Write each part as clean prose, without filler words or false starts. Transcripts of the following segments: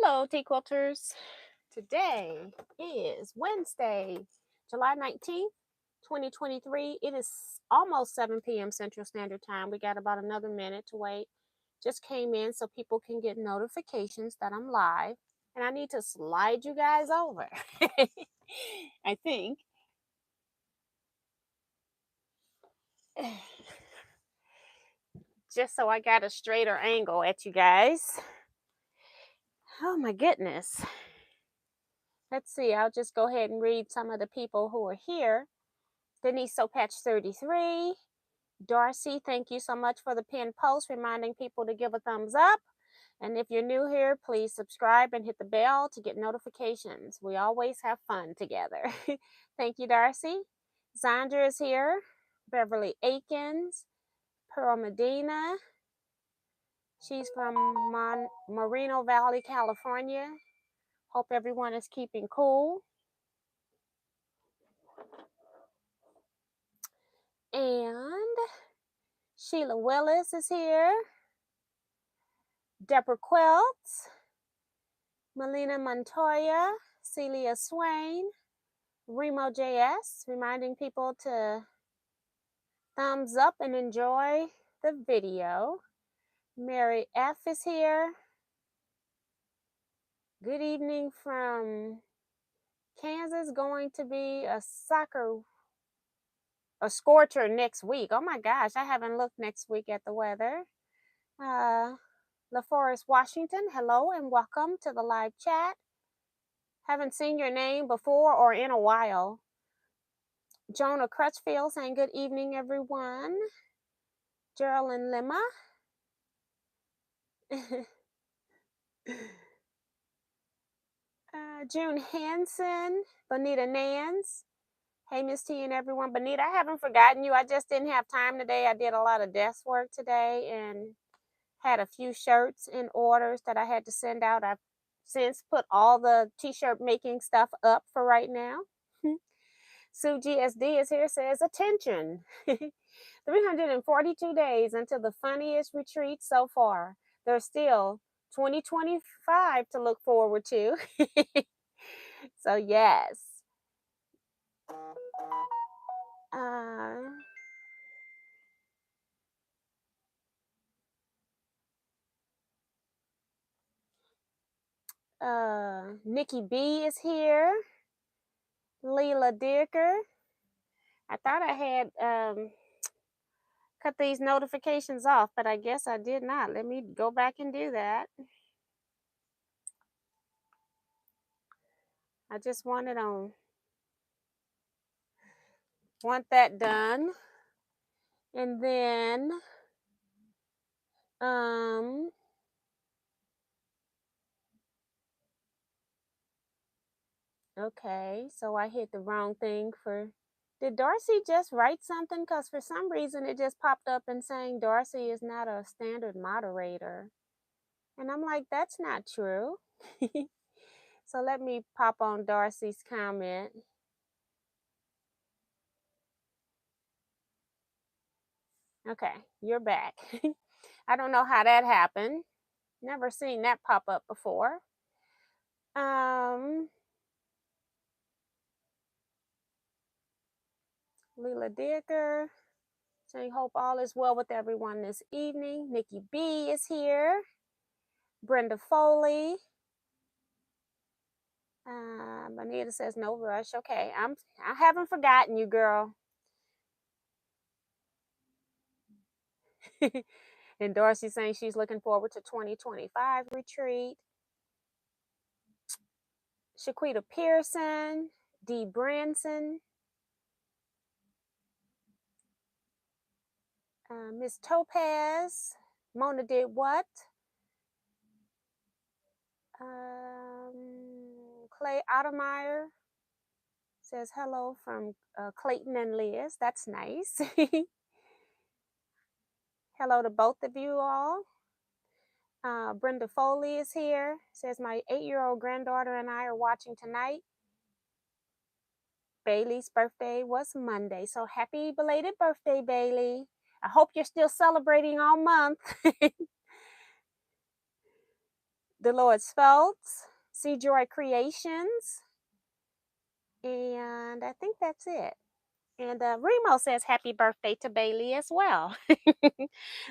Hello, Teaquilters. Today is Wednesday, July 19th, 2023. It is almost 7 p.m. Central Standard Time. We got about another minute to wait. Just came in so people can get notifications that I'm live. And I need to slide you guys over. I think. Just so I got a straighter angle at you guys. Oh my goodness. Let's see, I'll just go ahead and read some of the people who are here. Denise Sopatch 33. Darcy, thank you so much for the pinned post, reminding people to give a thumbs up. And if you're new here, please subscribe and hit the bell to get notifications. We always have fun together. Thank you, Darcy. Zandra is here. Beverly Akins. Pearl Medina. She's from Moreno Valley, California. Hope everyone is keeping cool. And Sheila Willis is here. Deborah Quilts. Melina Montoya. Celia Swain. Remo JS, reminding people to thumbs up and enjoy the video. Mary F is here. Good evening from Kansas. Going to be a scorcher next week. Oh my gosh, I haven't looked next week at the weather. LaForest Washington, hello and welcome to the live chat. Haven't seen your name before or in a while. Jonah Crutchfield saying good evening, everyone. Geraldine Lima. June Hansen, Bonita Nance. Hey, Miss T and everyone. Bonita, I haven't forgotten you. I just didn't have time today. I did a lot of desk work today and had a few shirts in orders that I had to send out. I've since put all the t-shirt making stuff up for right now. Sue GSD is here, says, attention. 342 days until the funniest retreat so far. There's still 2025 to look forward to. So yes. Nikki B is here. Leela Dicker. I thought I had cut these notifications off, but I guess I did not. Let me go back and do that. I just want that done. And then okay, so I hit the wrong thing for. Did Darcy just write something? Because for some reason it just popped up and saying Darcy is not a standard moderator. And I'm like, that's not true. So let me pop on Darcy's comment. Okay, you're back. I don't know how that happened. Never seen that pop up before. Leela Dicker saying hope all is well with everyone this evening. Nikki B is here. Brenda Foley. Bonita says no rush. Okay, I haven't forgotten you, girl. And Darcy saying she's looking forward to 2025 retreat. Shaquita Pearson, Dee Branson, Miss Topaz, Mona did what? Clay Ottermeyer says hello from Clayton and Liz. That's nice. Hello to both of you all. Brenda Foley is here. Says my 8-year-old granddaughter and I are watching tonight. Bailey's birthday was Monday, so happy belated birthday, Bailey. I hope you're still celebrating all month. Dolores Feltz, See Joy Creations, and I think that's it. And Remo says happy birthday to Bailey as well.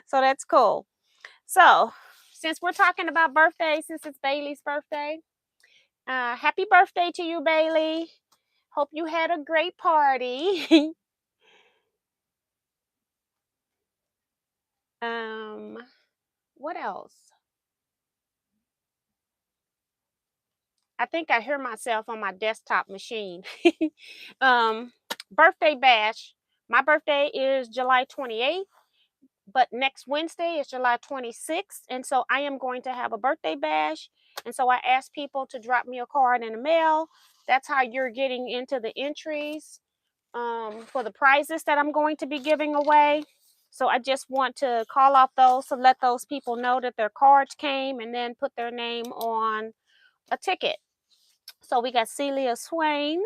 So that's cool. So since we're talking about birthdays, since it's Bailey's birthday, happy birthday to you, Bailey. Hope you had a great party. What else? I think I hear myself on my desktop machine. um, Birthday bash. My birthday is July 28th, but next Wednesday is July 26th. And so I am going to have a birthday bash. And so I asked people to drop me a card in the mail. That's how you're getting into the entries for the prizes that I'm going to be giving away. So I just want to call off those to let those people know that their cards came and then put their name on a ticket. So we got Celia Swain,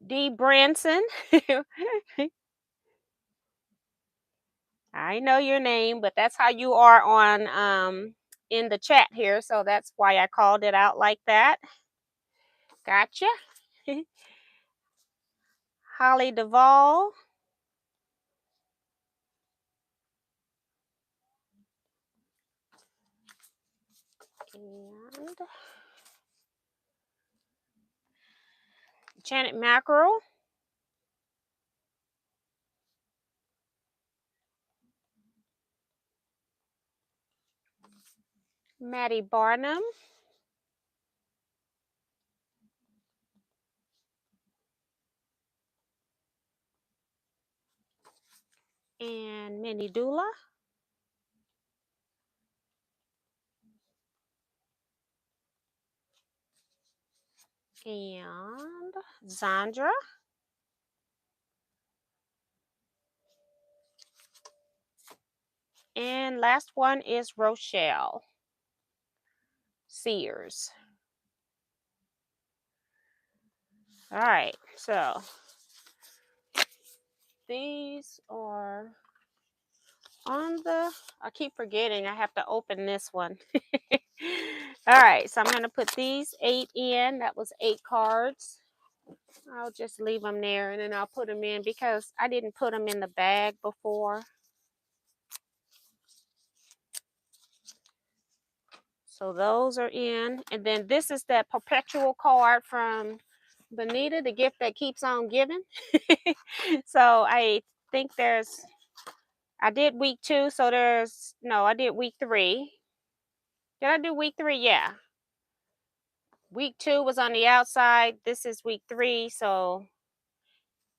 D. Branson. I know your name, but that's how you are on in the chat here. So that's why I called it out like that. Gotcha. Holly Duvall. And Janet Mackerel. Maddie Barnum. And Minnie Dula. And Zandra. And last one is Rochelle Sears. All right, so these are on the, I keep forgetting I have to open this one. All right, so I'm going to put these 8 in. That was 8 cards. I'll just leave them there and then I'll put them in because I didn't put them in the bag before. So those are in. And then this is that perpetual card from Benita, the gift that keeps on giving. So I think I did week 2. So I did week 3. Did I do week 3? Yeah. Week 2 was on the outside. This is week 3. So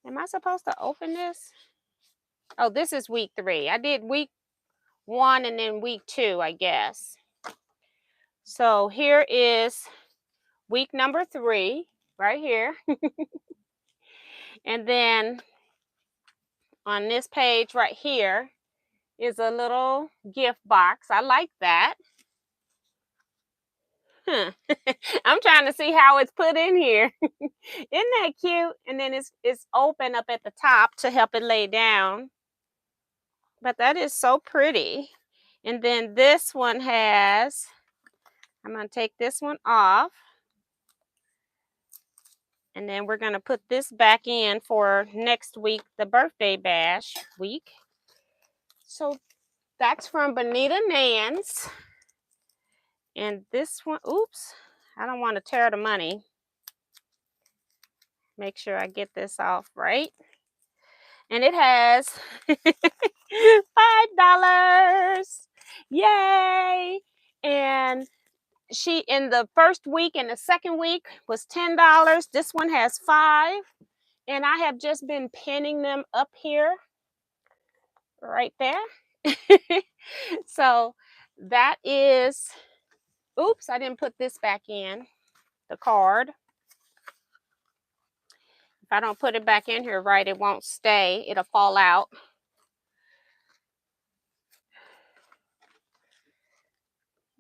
am I supposed to open this? Oh, this is week 3. I did week 1 and then week 2, I guess. So here is week number 3 right here. And then on this page right here is a little gift box. I like that. I'm trying to see how it's put in here. Isn't that cute? And then it's open up at the top to help it lay down. But that is so pretty. And then this one has, I'm going to take this one off. And then we're going to put this back in for next week, the birthday bash week. So that's from Bonita Nance. And this one, oops, I don't want to tear the money. Make sure I get this off right. And it has $5. Yay! And she, in the first week and the second week, was $10. This one has $5. And I have just been pinning them up here, right there. So that is, oops, I didn't put this back in, the card. If I don't put it back in here right, it won't stay. It'll fall out.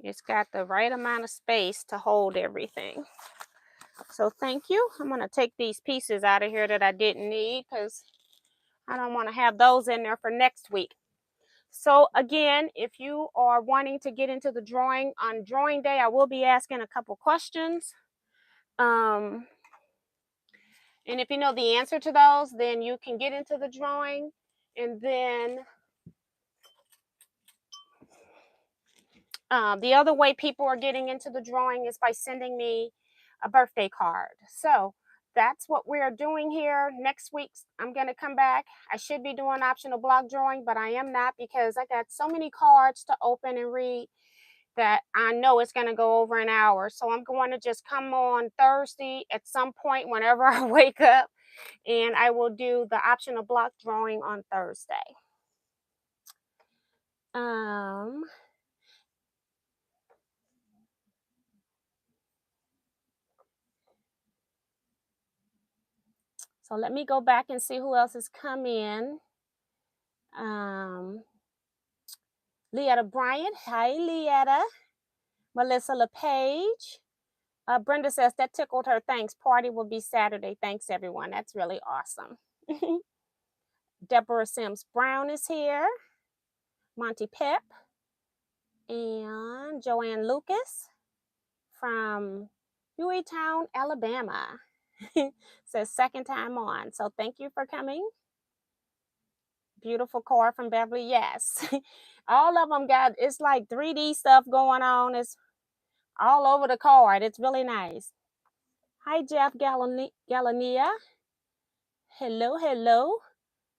It's got the right amount of space to hold everything. So thank you. I'm going to take these pieces out of here that I didn't need because I don't want to have those in there for next week. So again, if you are wanting to get into the drawing on drawing day, I will be asking a couple questions. And if you know the answer to those, then you can get into the drawing. And then the other way people are getting into the drawing is by sending me a birthday card. So that's what we're doing here. Next week, I'm going to come back. I should be doing optional block drawing, but I am not because I got so many cards to open and read that I know it's going to go over an hour. So I'm going to just come on Thursday at some point whenever I wake up, and I will do the optional block drawing on Thursday. So let me go back and see who else has come in. Leetta Bryant. Hi, Leetta. Melissa LePage. Brenda says that tickled her. Thanks. Party will be Saturday. Thanks, everyone. That's really awesome. Deborah Sims Brown is here. Monty Pep. And Joanne Lucas from Hueytown, Alabama. Says second time on. So thank you for coming. Beautiful card from Beverly. Yes. All of them got, it's like 3D stuff going on. It's all over the card. It's really nice. Hi, Jeff Galania. Hello, hello.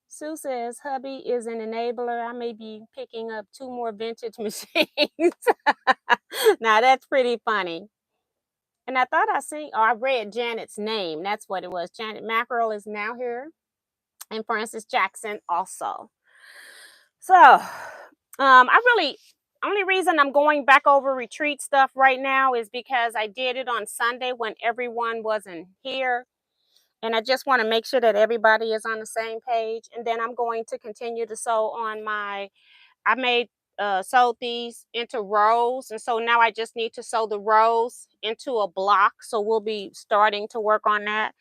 Sue says, hubby is an enabler. I may be picking up 2 more vintage machines. Now, that's pretty funny. And I thought I read Janet's name. That's what it was. Janet Mackerel is now here. And Francis Jackson also. So, only reason I'm going back over retreat stuff right now is because I did it on Sunday when everyone wasn't here. And I just want to make sure that everybody is on the same page. And then I'm going to continue to sew on sewed these into rows. And so now I just need to sew the rows into a block. So we'll be starting to work on that.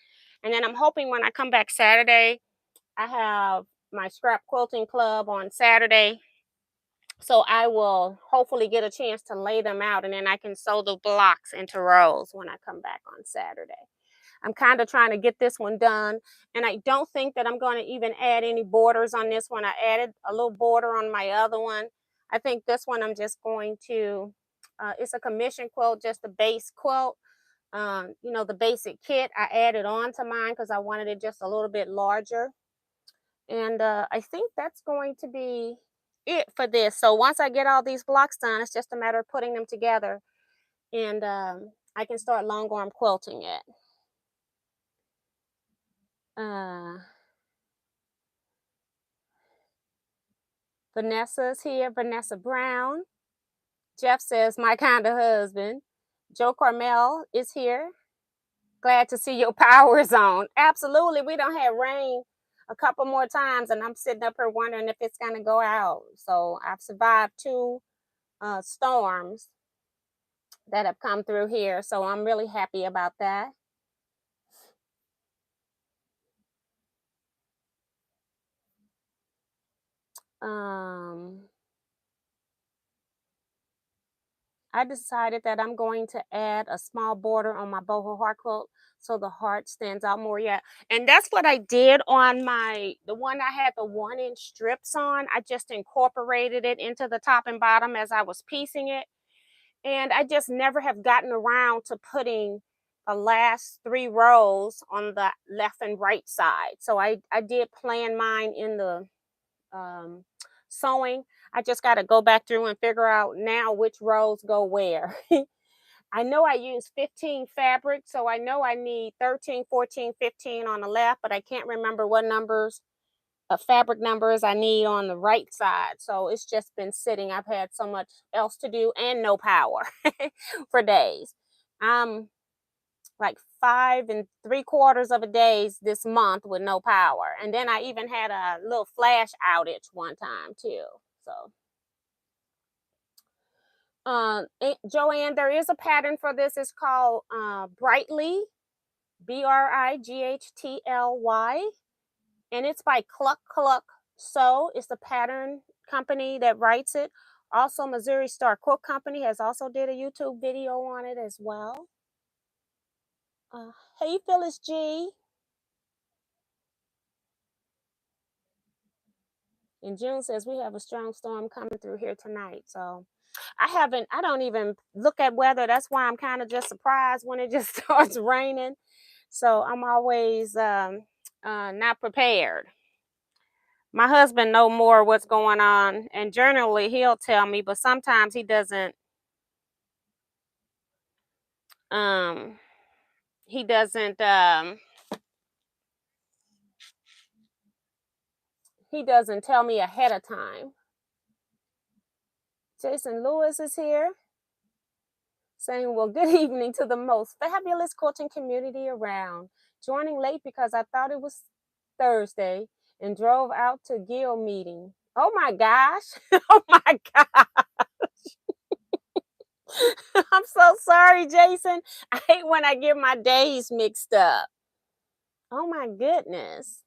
And then I'm hoping when I come back Saturday, I have my scrap quilting club on Saturday. So I will hopefully get a chance to lay them out, and then I can sew the blocks into rows when I come back on Saturday. I'm kind of trying to get this one done, and I don't think that I'm going to even add any borders on this one. I added a little border on my other one. I think this one I'm just going to, it's a commission quilt, just a base quilt. The basic kit, I added on to mine because I wanted it just a little bit larger. And I think that's going to be it for this. So once I get all these blocks done, it's just a matter of putting them together, and I can start long arm quilting it. Vanessa's here. Vanessa Brown. Jeff says, my kind of husband. Joe Carmel is here. Glad to see your power is on. Absolutely. We don't have rain a couple more times, and I'm sitting up here wondering if it's going to go out. So I've survived 2 storms that have come through here. So I'm really happy about that. I decided that I'm going to add a small border on my boho heart quilt so the heart stands out more. Yeah, and that's what I did on the one I had the 1-inch strips on. I just incorporated it into the top and bottom as I was piecing it. And I just never have gotten around to putting the last 3 rows on the left and right side. So I did plan mine in the sewing. I just got to go back through and figure out now which rows go where. I know I use 15 fabric, so I know I need 13, 14, 15 on the left, but I can't remember what numbers, fabric numbers I need on the right side. So it's just been sitting. I've had so much else to do and no power for days. Like 5 3/4 of a days this month with no power. And then I even had a little flash outage one time too. So Joanne, there is a pattern for this. It's called Brightly. Brightly, and it's by Cluck Cluck Sew. It's the pattern company that writes it. Also, Missouri Star Quilt Company has also did a YouTube video on it as well. Hey, Phyllis G. And June says we have a strong storm coming through here tonight. So I don't even look at weather. That's why I'm kind of just surprised when it just starts raining. So I'm always not prepared. My husband know more what's going on, and generally he'll tell me, but sometimes he doesn't. Um, he doesn't. He doesn't tell me ahead of time. Jason Lewis is here, saying, "Well, good evening to the most fabulous quilting community around. Joining late because I thought it was Thursday and drove out to Guild meeting. Oh my gosh! Oh my god! I'm so sorry, Jason. I hate when I get my days mixed up. Oh my goodness.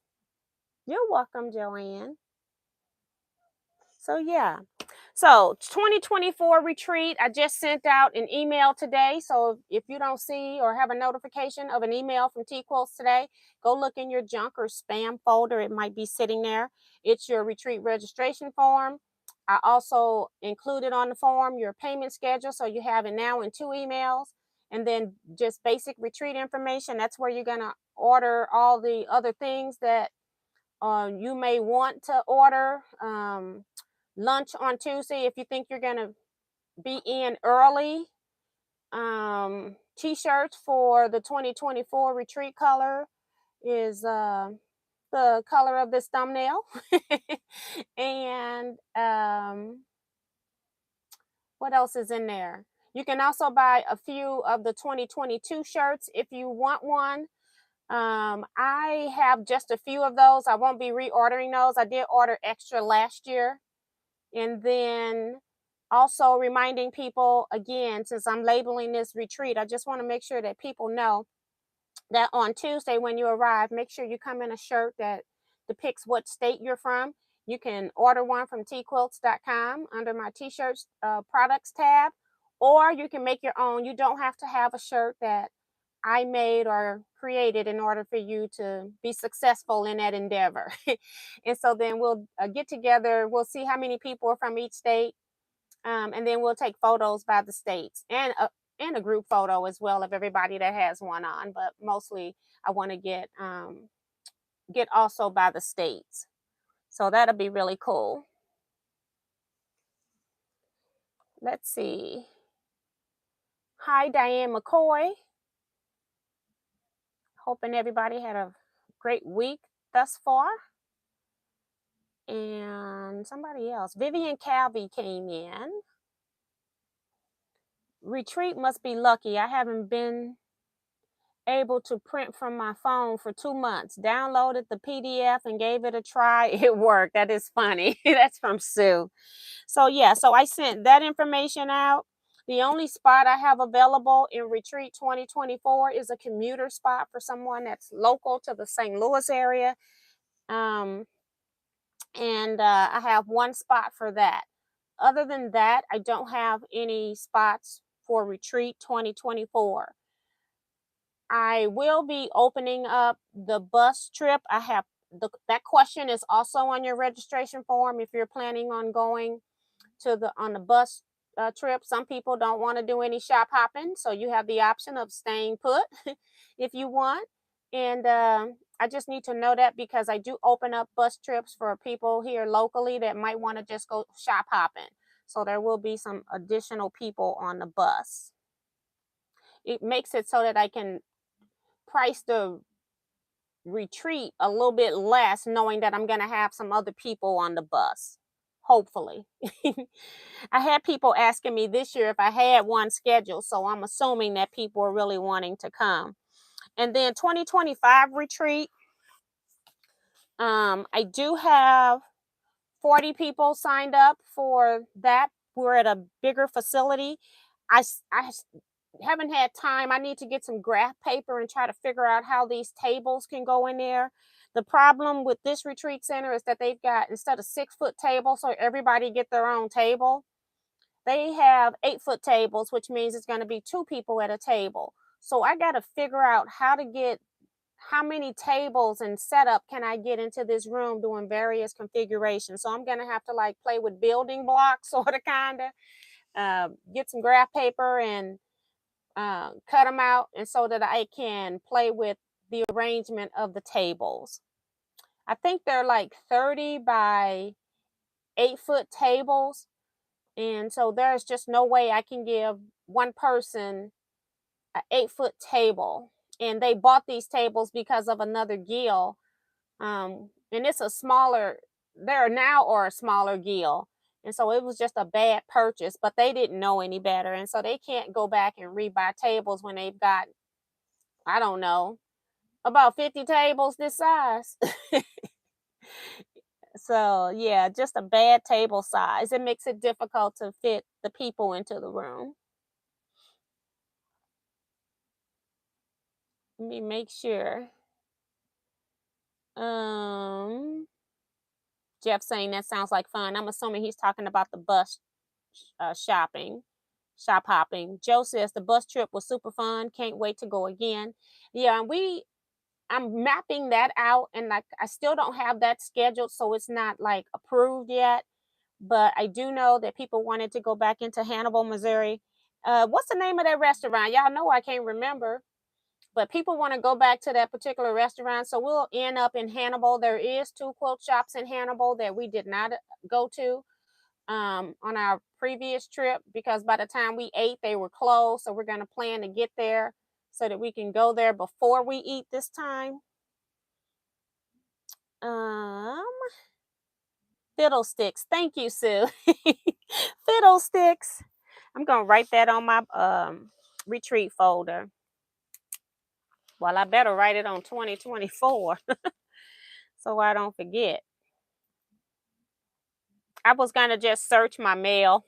You're welcome, Joanne. So yeah. So 2024 retreat, I just sent out an email today. So if you don't see or have a notification of an email from Teaquilts today, go look in your junk or spam folder. It might be sitting there. It's your retreat registration form. I also included on the form your payment schedule. So you have it now in 2 emails. And then just basic retreat information. That's where you're going to order all the other things that you may want to order. Lunch on Tuesday if you think you're going to be in early. T-shirts for the 2024 retreat color is the color of this thumbnail. And what else is in there? You can also buy a few of the 2022 shirts if you want one. I have just a few of those. I won't be reordering those. I did order extra last year. And then also reminding people, again, since I'm labeling this retreat, I just want to make sure that people know that on Tuesday when you arrive, make sure you come in a shirt that depicts what state you're from. You can order one from teaquilts.com under my t-shirts products tab, or you can make your own. You don't have to have a shirt that I made or created in order for you to be successful in that endeavor. And so then we'll get together. We'll see how many people are from each state. And then we'll take photos by the states and a group photo as well of everybody that has one on. But mostly I want to get also by the states. So that'll be really cool. Let's see. Hi, Diane McCoy. Hoping everybody had a great week thus far. And somebody else, Vivian Calvi came in. Retreat must be lucky. I haven't been able to print from my phone for 2 months. Downloaded the PDF and gave it a try. It worked. That is funny. That's from Sue. So yeah, so I sent that information out. The only spot I have available in Retreat 2024 is a commuter spot for someone that's local to the St. Louis area. And I have one spot for that. Other than that, I don't have any spots for Retreat 2024. I will be opening up the bus trip. I have that question is also on your registration form if you're planning on going on the bus trip. Some people don't want to do any shop hopping, so you have the option of staying put if you want. And I just need to know that because I do open up bus trips for people here locally that might want to just go shop hopping. So there will be some additional people on the bus. It makes it so that I can price the retreat a little bit less, knowing that I'm going to have some other people on the bus. Hopefully. I had people asking me this year if I had one scheduled, so I'm assuming that people are really wanting to come. And then 2025 retreat, I do have 40 people signed up for that. We're at a bigger facility. I haven't had time. I need to get some graph paper and try to figure out how these tables can go in there. The problem with this retreat center is that they've got, instead of 6-foot tables, so everybody get their own table, they have 8-foot tables, which means it's going to be 2 people at a table. So I got to figure out how to get, how many tables and setup can I get into this room doing various configurations. So I'm going to have to like play with building blocks, sort of, kind of, get some graph paper and cut them out, and so that I can play with the arrangement of the tables. I think they're like 30 by 8-foot tables. And so there's just no way I can give one person an 8-foot table. And they bought these tables because of another guild. And it's a smaller, there now or a smaller guild. And so it was just a bad purchase, but they didn't know any better. And so they can't go back and rebuy tables when they've got, I don't know, about 50 tables this size. So yeah, just a bad table size. It makes it difficult to fit the people into the room. Let me make sure. Jeff saying that sounds like fun. I'm assuming he's talking about the bus shop hopping. Joe says the bus trip was super fun. Can't wait to go again. Yeah, I'm mapping that out, and like I still don't have that scheduled, so it's not like approved yet. But I do know that people wanted to go back into Hannibal, Missouri. What's the name of that restaurant? Y'all know I can't remember. But people want to go back to that particular restaurant. So we'll end up in Hannibal. There is 2 quilt shops in Hannibal that we did not go to on our previous trip, because by the time we ate, they were closed. So we're going to plan to get there so that we can go there before we eat this time. Fiddlesticks. Thank you, Sue. Fiddlesticks. I'm going to write that on my retreat folder. Well, I better write it on 2024 so I don't forget. I was going to just search my mail.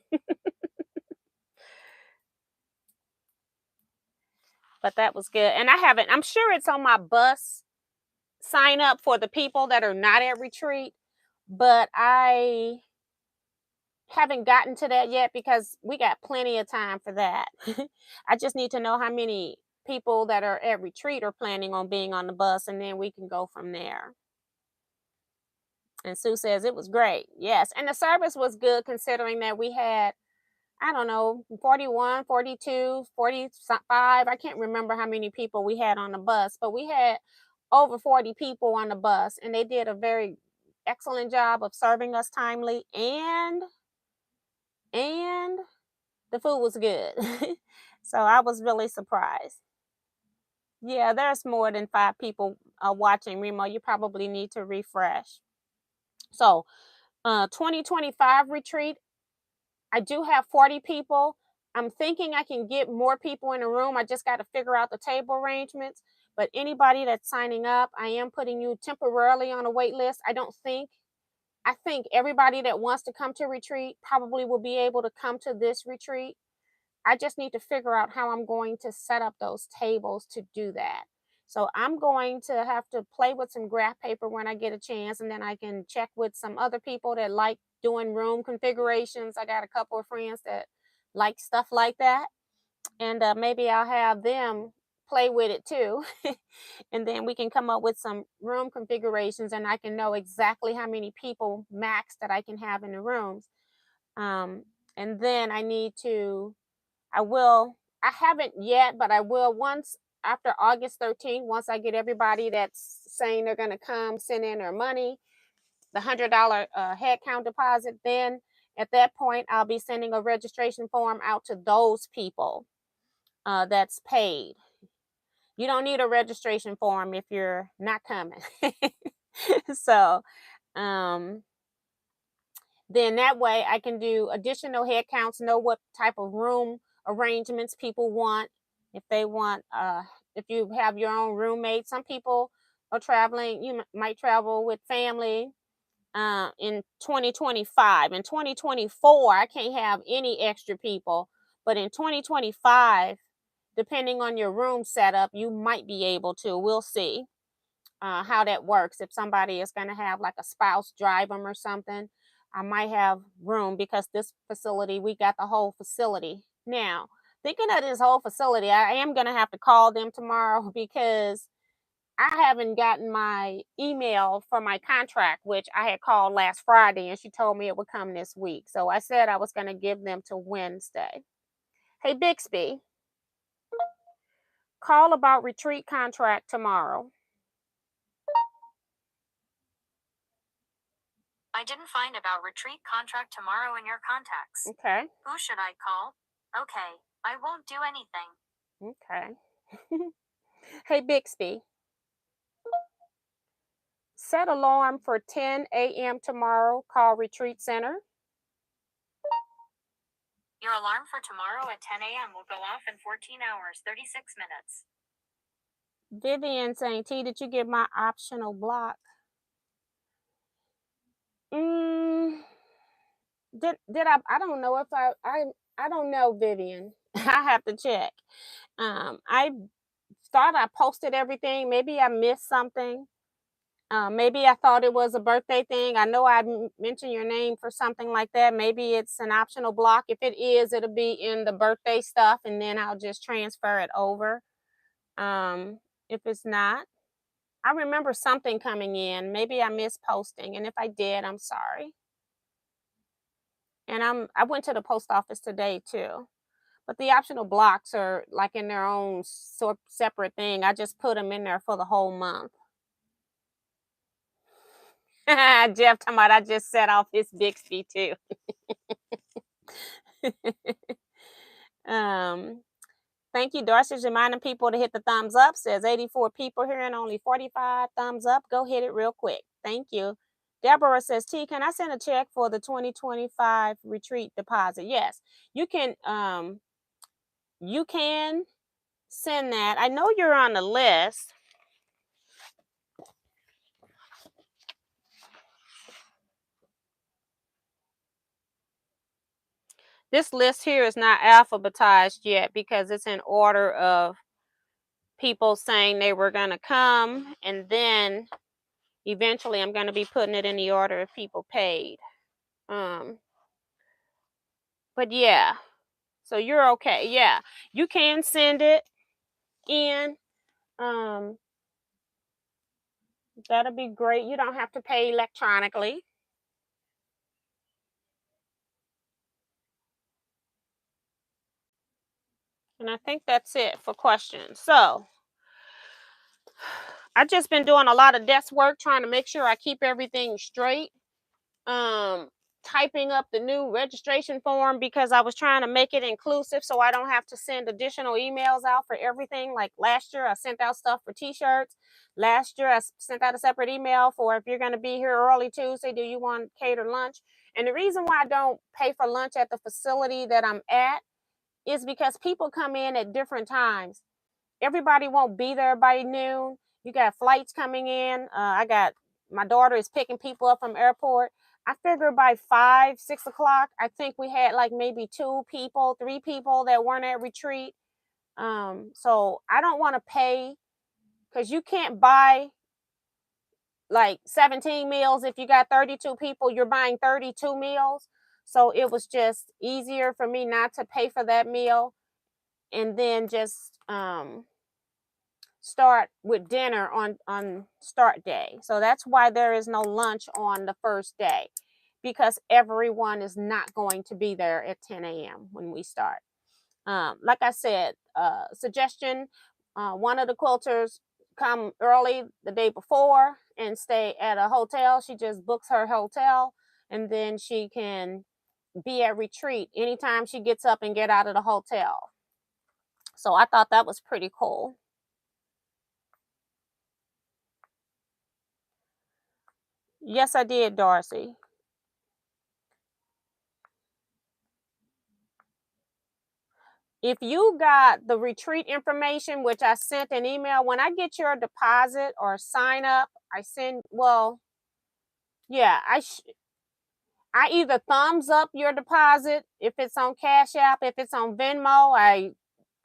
But that was good. And I'm sure it's on my bus sign up for the people that are not at retreat, but I haven't gotten to that yet because we got plenty of time for that. I just need to know how many people that are at retreat are planning on being on the bus, and then we can go from there. And Sue says it was great. Yes. And the service was good considering that we had, I don't know, 41, 42, 45. I can't remember how many people we had on the bus, but we had over 40 people on the bus, and they did a very excellent job of serving us timely, and the food was good. So I was really surprised. Yeah, there's more than 5 people watching, Remo. You probably need to refresh. So 2025 retreat, I do have 40 people. I'm thinking I can get more people in the room. I just got to figure out the table arrangements. But anybody that's signing up, I am putting you temporarily on a wait list. I think everybody that wants to come to retreat probably will be able to come to this retreat. I just need to figure out how I'm going to set up those tables to do that. So I'm going to have to play with some graph paper when I get a chance, and then I can check with some other people that like doing room configurations. I got a couple of friends that like stuff like that, and maybe I'll have them play with it too. And then we can come up with some room configurations, and I can know exactly how many people max that I can have in the rooms. And then I haven't yet, but I will once after August 13th, once I get everybody that's saying they're going to come send in their money, the $100 head count deposit. Then at that point, I'll be sending a registration form out to those people that's paid. You don't need a registration form if you're not coming. So then that way I can do additional head counts, know what type of room arrangements people want. If they want, if you have your own roommate, some people are traveling, you might travel with family in 2025. In 2024, I can't have any extra people, but in 2025, depending on your room setup, you might be able to. We'll see how that works. If somebody is going to have like a spouse drive them or something, I might have room because this facility, we got the whole facility. Now, thinking of this whole facility, I am going to have to call them tomorrow because I haven't gotten my email for my contract, which I had called last Friday and she told me it would come this week. So I said I was going to give them to Wednesday. Hey, Bixby, call about retreat contract tomorrow. I didn't find about retreat contract tomorrow in your contacts. Okay. Who should I call? Okay, I won't do anything. Okay. Hey, Bixby, set alarm for 10 a.m. tomorrow. Call Retreat Center. Your alarm for tomorrow at 10 a.m. will go off in 14 hours, 36 minutes. Vivian saying, T, did you get my optional block? Did I don't know if I don't know, Vivian. I have to check. I thought I posted everything. Maybe I missed something. Maybe I thought it was a birthday thing. I know I mentioned your name for something like that. Maybe it's an optional block. If it is, it'll be in the birthday stuff, and then I'll just transfer it over. If it's not, I remember something coming in. Maybe I missed posting, and if I did, I'm sorry. And I went to the post office today too. But the optional blocks are like in their own separate thing. I just put them in there for the whole month. Jeff talking about I just set off his Bixby too. Thank you. Darcy's reminding people to hit the thumbs up. Says 84 people here and only 45 thumbs up. Go hit it real quick. Thank you. Deborah says, T, can I send a check for the 2025 retreat deposit? Yes, you can. You can send that. I know you're on the list. This list here is not alphabetized yet because it's in order of people saying they were going to come, and then eventually I'm going to be putting it in the order of people paid. But yeah, so you're okay. Yeah, you can send it in. That'll be great. You don't have to pay electronically. And I think that's it for questions. So I've just been doing a lot of desk work trying to make sure I keep everything straight. Typing up the new registration form because I was trying to make it inclusive so I don't have to send additional emails out for everything. Like last year, I sent out stuff for t-shirts. Last year, I sent out a separate email for if you're going to be here early Tuesday, do you want catered lunch? And the reason why I don't pay for lunch at the facility that I'm at is because people come in at different times. Everybody won't be there by noon. You got flights coming in. My daughter is picking people up from airport. I figure by 5, 6 o'clock, I think we had like maybe 2 people, 3 people that weren't at retreat. So I don't want to pay because you can't buy like 17 meals. If you got 32 people, you're buying 32 meals. So it was just easier for me not to pay for that meal and then just start with dinner on start day. So that's why there is no lunch on the first day, because everyone is not going to be there at 10 a.m. when we start. Like I said, suggestion, one of the quilters come early the day before and stay at a hotel. She just books her hotel and then she can be at retreat anytime she gets up and get out of the hotel. So I thought that was pretty cool. Yes, I did, Darcy. If you got the retreat information, which I sent an email, when I get your deposit or sign up, I either thumbs up your deposit if it's on CashApp, if it's on Venmo, I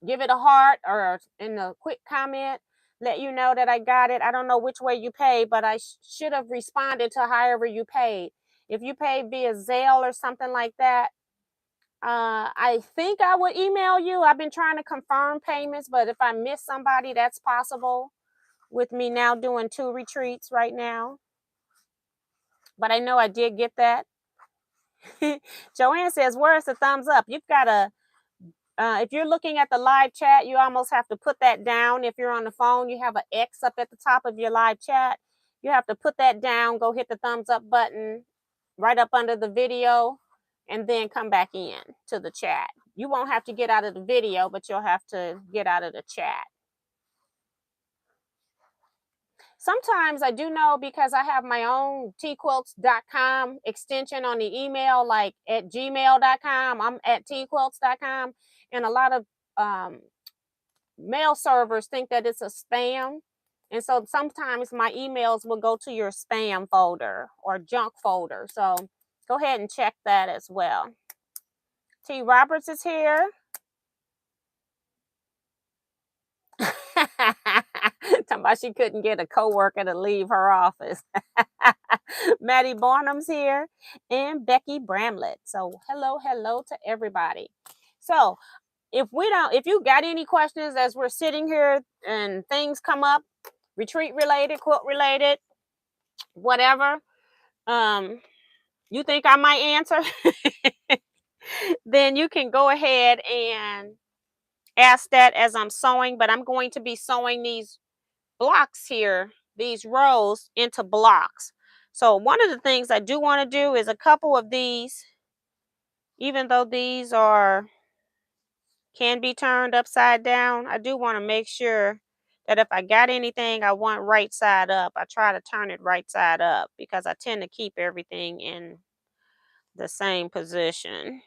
give it a heart or in a quick comment, let you know that I got it. I don't know which way you pay, but I should have responded to however you paid. If you paid via Zelle or something like that, I think I would email you. I've been trying to confirm payments, but if I miss somebody, that's possible with me now doing 2 retreats right now. But I know I did get that. Joanne says, where's the thumbs up? You've got to, if you're looking at the live chat, you almost have to put that down. If you're on the phone, you have an X up at the top of your live chat. You have to put that down, go hit the thumbs up button right up under the video, and then come back in to the chat. You won't have to get out of the video, but you'll have to get out of the chat. Sometimes I do know, because I have my own teaquilts.com extension on the email, like at gmail.com. I'm at teaquilts.com. And a lot of mail servers think that it's a spam. And so sometimes my emails will go to your spam folder or junk folder. So go ahead and check that as well. T. Roberts is here. Talking about she couldn't get a coworker to leave her office. Maddie Barnum's here, and Becky Bramlett. So hello to everybody. So if you got any questions as we're sitting here and things come up, retreat related, quilt related, whatever, you think I might answer, then you can go ahead and ask that as I'm sewing. But I'm going to be sewing these blocks here, these rows, into blocks. So one of the things I do want to do is a couple of these, even though these can be turned upside down, I do want to make sure that if I got anything I want right side up, I try to turn it right side up, because I tend to keep everything in the same position.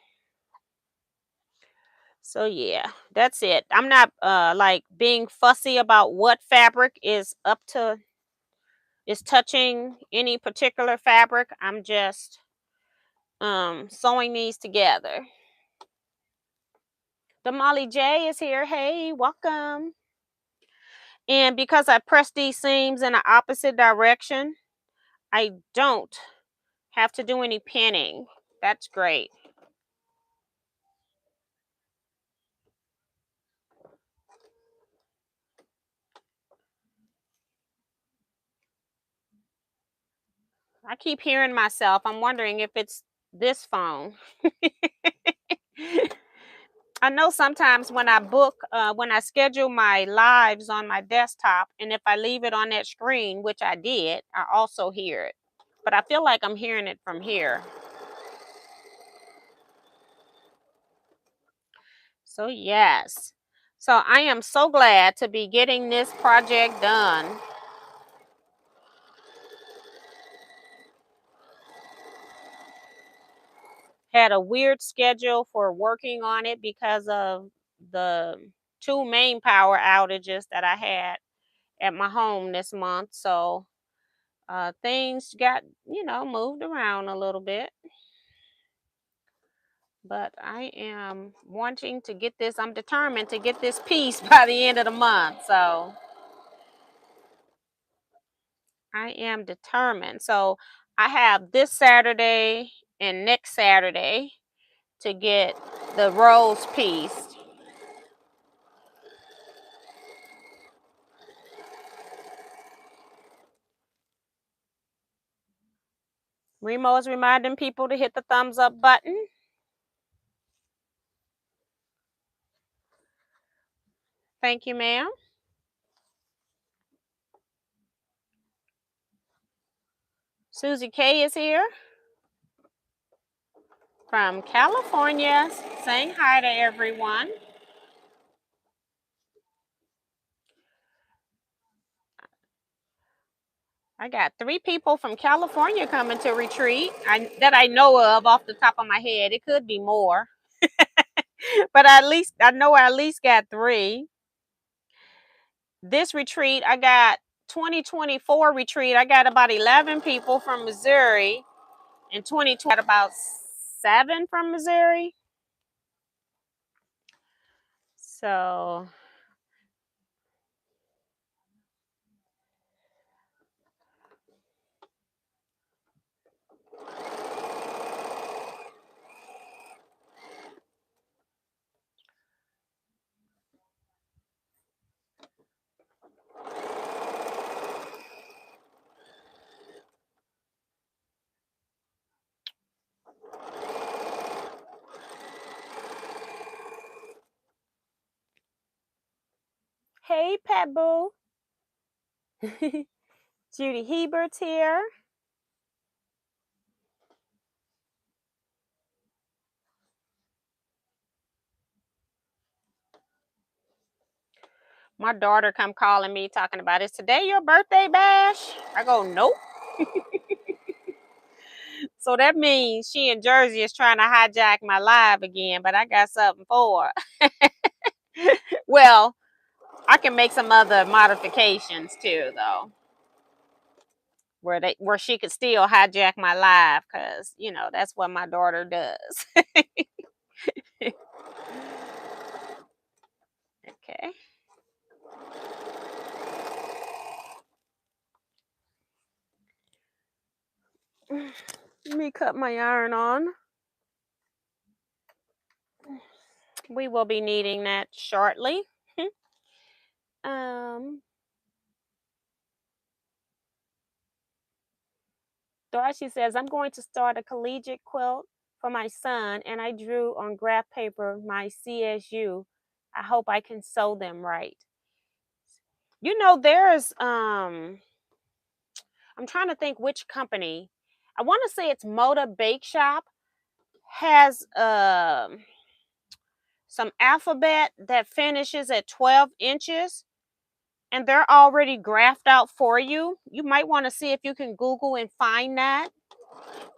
So yeah, that's it. I'm not like being fussy about what fabric is touching any particular fabric. I'm just sewing these together. The Molly J is here. Hey, welcome. And because I press these seams in the opposite direction, I don't have to do any pinning. That's great. I keep hearing myself. I'm wondering if it's this phone. I know sometimes when I when I schedule my lives on my desktop, and if I leave it on that screen, which I did, I also hear it. But I feel like I'm hearing it from here. So yes. So I am so glad to be getting this project done. Had a weird schedule for working on it because of the 2 main power outages that I had at my home this month. So things got, moved around a little bit. But I am wanting to get this. I'm determined to get this piece by the end of the month. So I am determined. So I have this Saturday and next Saturday to get the rose piece. Remo is reminding people to hit the thumbs up button. Thank you, ma'am. Susie K is here from California, saying hi to everyone. I got 3 people from California coming to retreat that I know of off the top of my head. It could be more. But I know I at least got 3. This retreat, I got 2024 retreat. I got about 11 people from Missouri. In 2020, I got about 7 from Missouri. So hey, Pat Boo. Judy Hebert's here. My daughter come calling me talking about, is today your birthday, Bash? I go, nope. So that means she in Jersey is trying to hijack my live again, but I got something for her. Well, I can make some other modifications too, though, where she could still hijack my live, because you know that's what my daughter does. Okay. Let me cut my yarn on. We will be needing that shortly. Darcy says, I'm going to start a collegiate quilt for my son, and I drew on graph paper my CSU. I hope I can sew them right. You know, there's I'm trying to think which company. I want to say it's Moda Bake Shop has some alphabet that finishes at 12 inches, and they're already graphed out for you. You might want to see if you can Google and find that.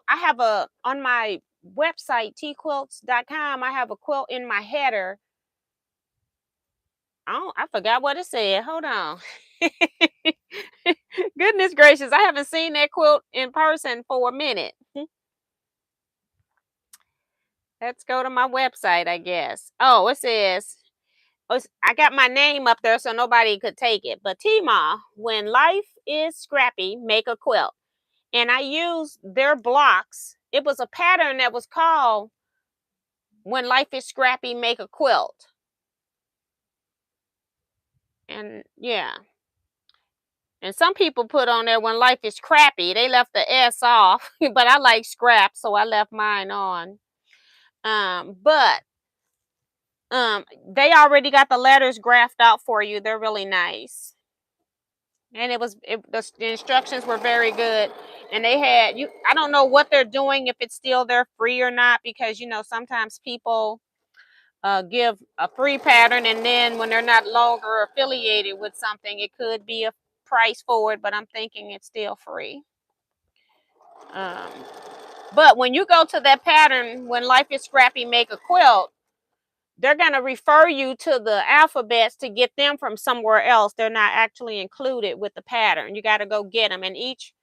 I have on my website, teaquilts.com, I have a quilt in my header. I forgot what it said. Hold on. Goodness gracious, I haven't seen that quilt in person for a minute. Let's go to my website, I guess. Oh, it says, I got my name up there so nobody could take it. But Tima, when life is scrappy, make a quilt. And I used their blocks. It was a pattern that was called When Life is Scrappy, Make a Quilt. And yeah. And some people put on there When Life is Crappy. They left the S off. But I like scrap, so I left mine on. But they already got the letters graphed out for you. They're really nice. And the instructions were very good. And they had I don't know what they're doing, if it's still there free or not, because you know sometimes people give a free pattern, and then when they're not longer affiliated with something, it could be a price for it, but I'm thinking it's still free. But when you go to that pattern, When Life is Scrappy, Make a Quilt, they're going to refer you to the alphabets to get them from somewhere else. They're not actually included with the pattern. You got to go get them, and each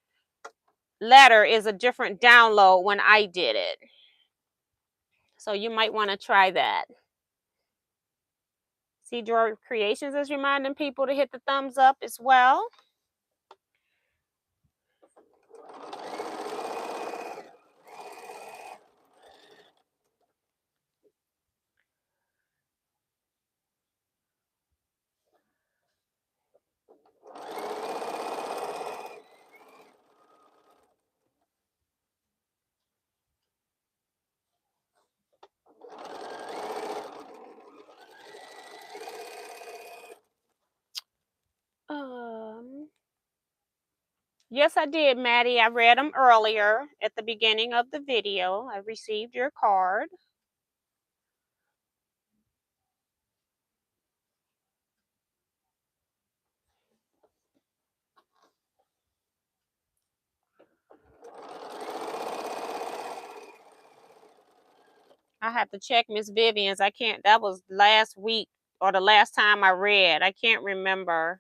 letter is a different download when I did it. So you might want to try that. See, Joy Creations is reminding people to hit the thumbs up as well. Yes, I did, Maddie. I read them earlier at the beginning of the video. I received your card. I have to check Miss Vivian's. I can't, that was last week or the last time I read. I can't remember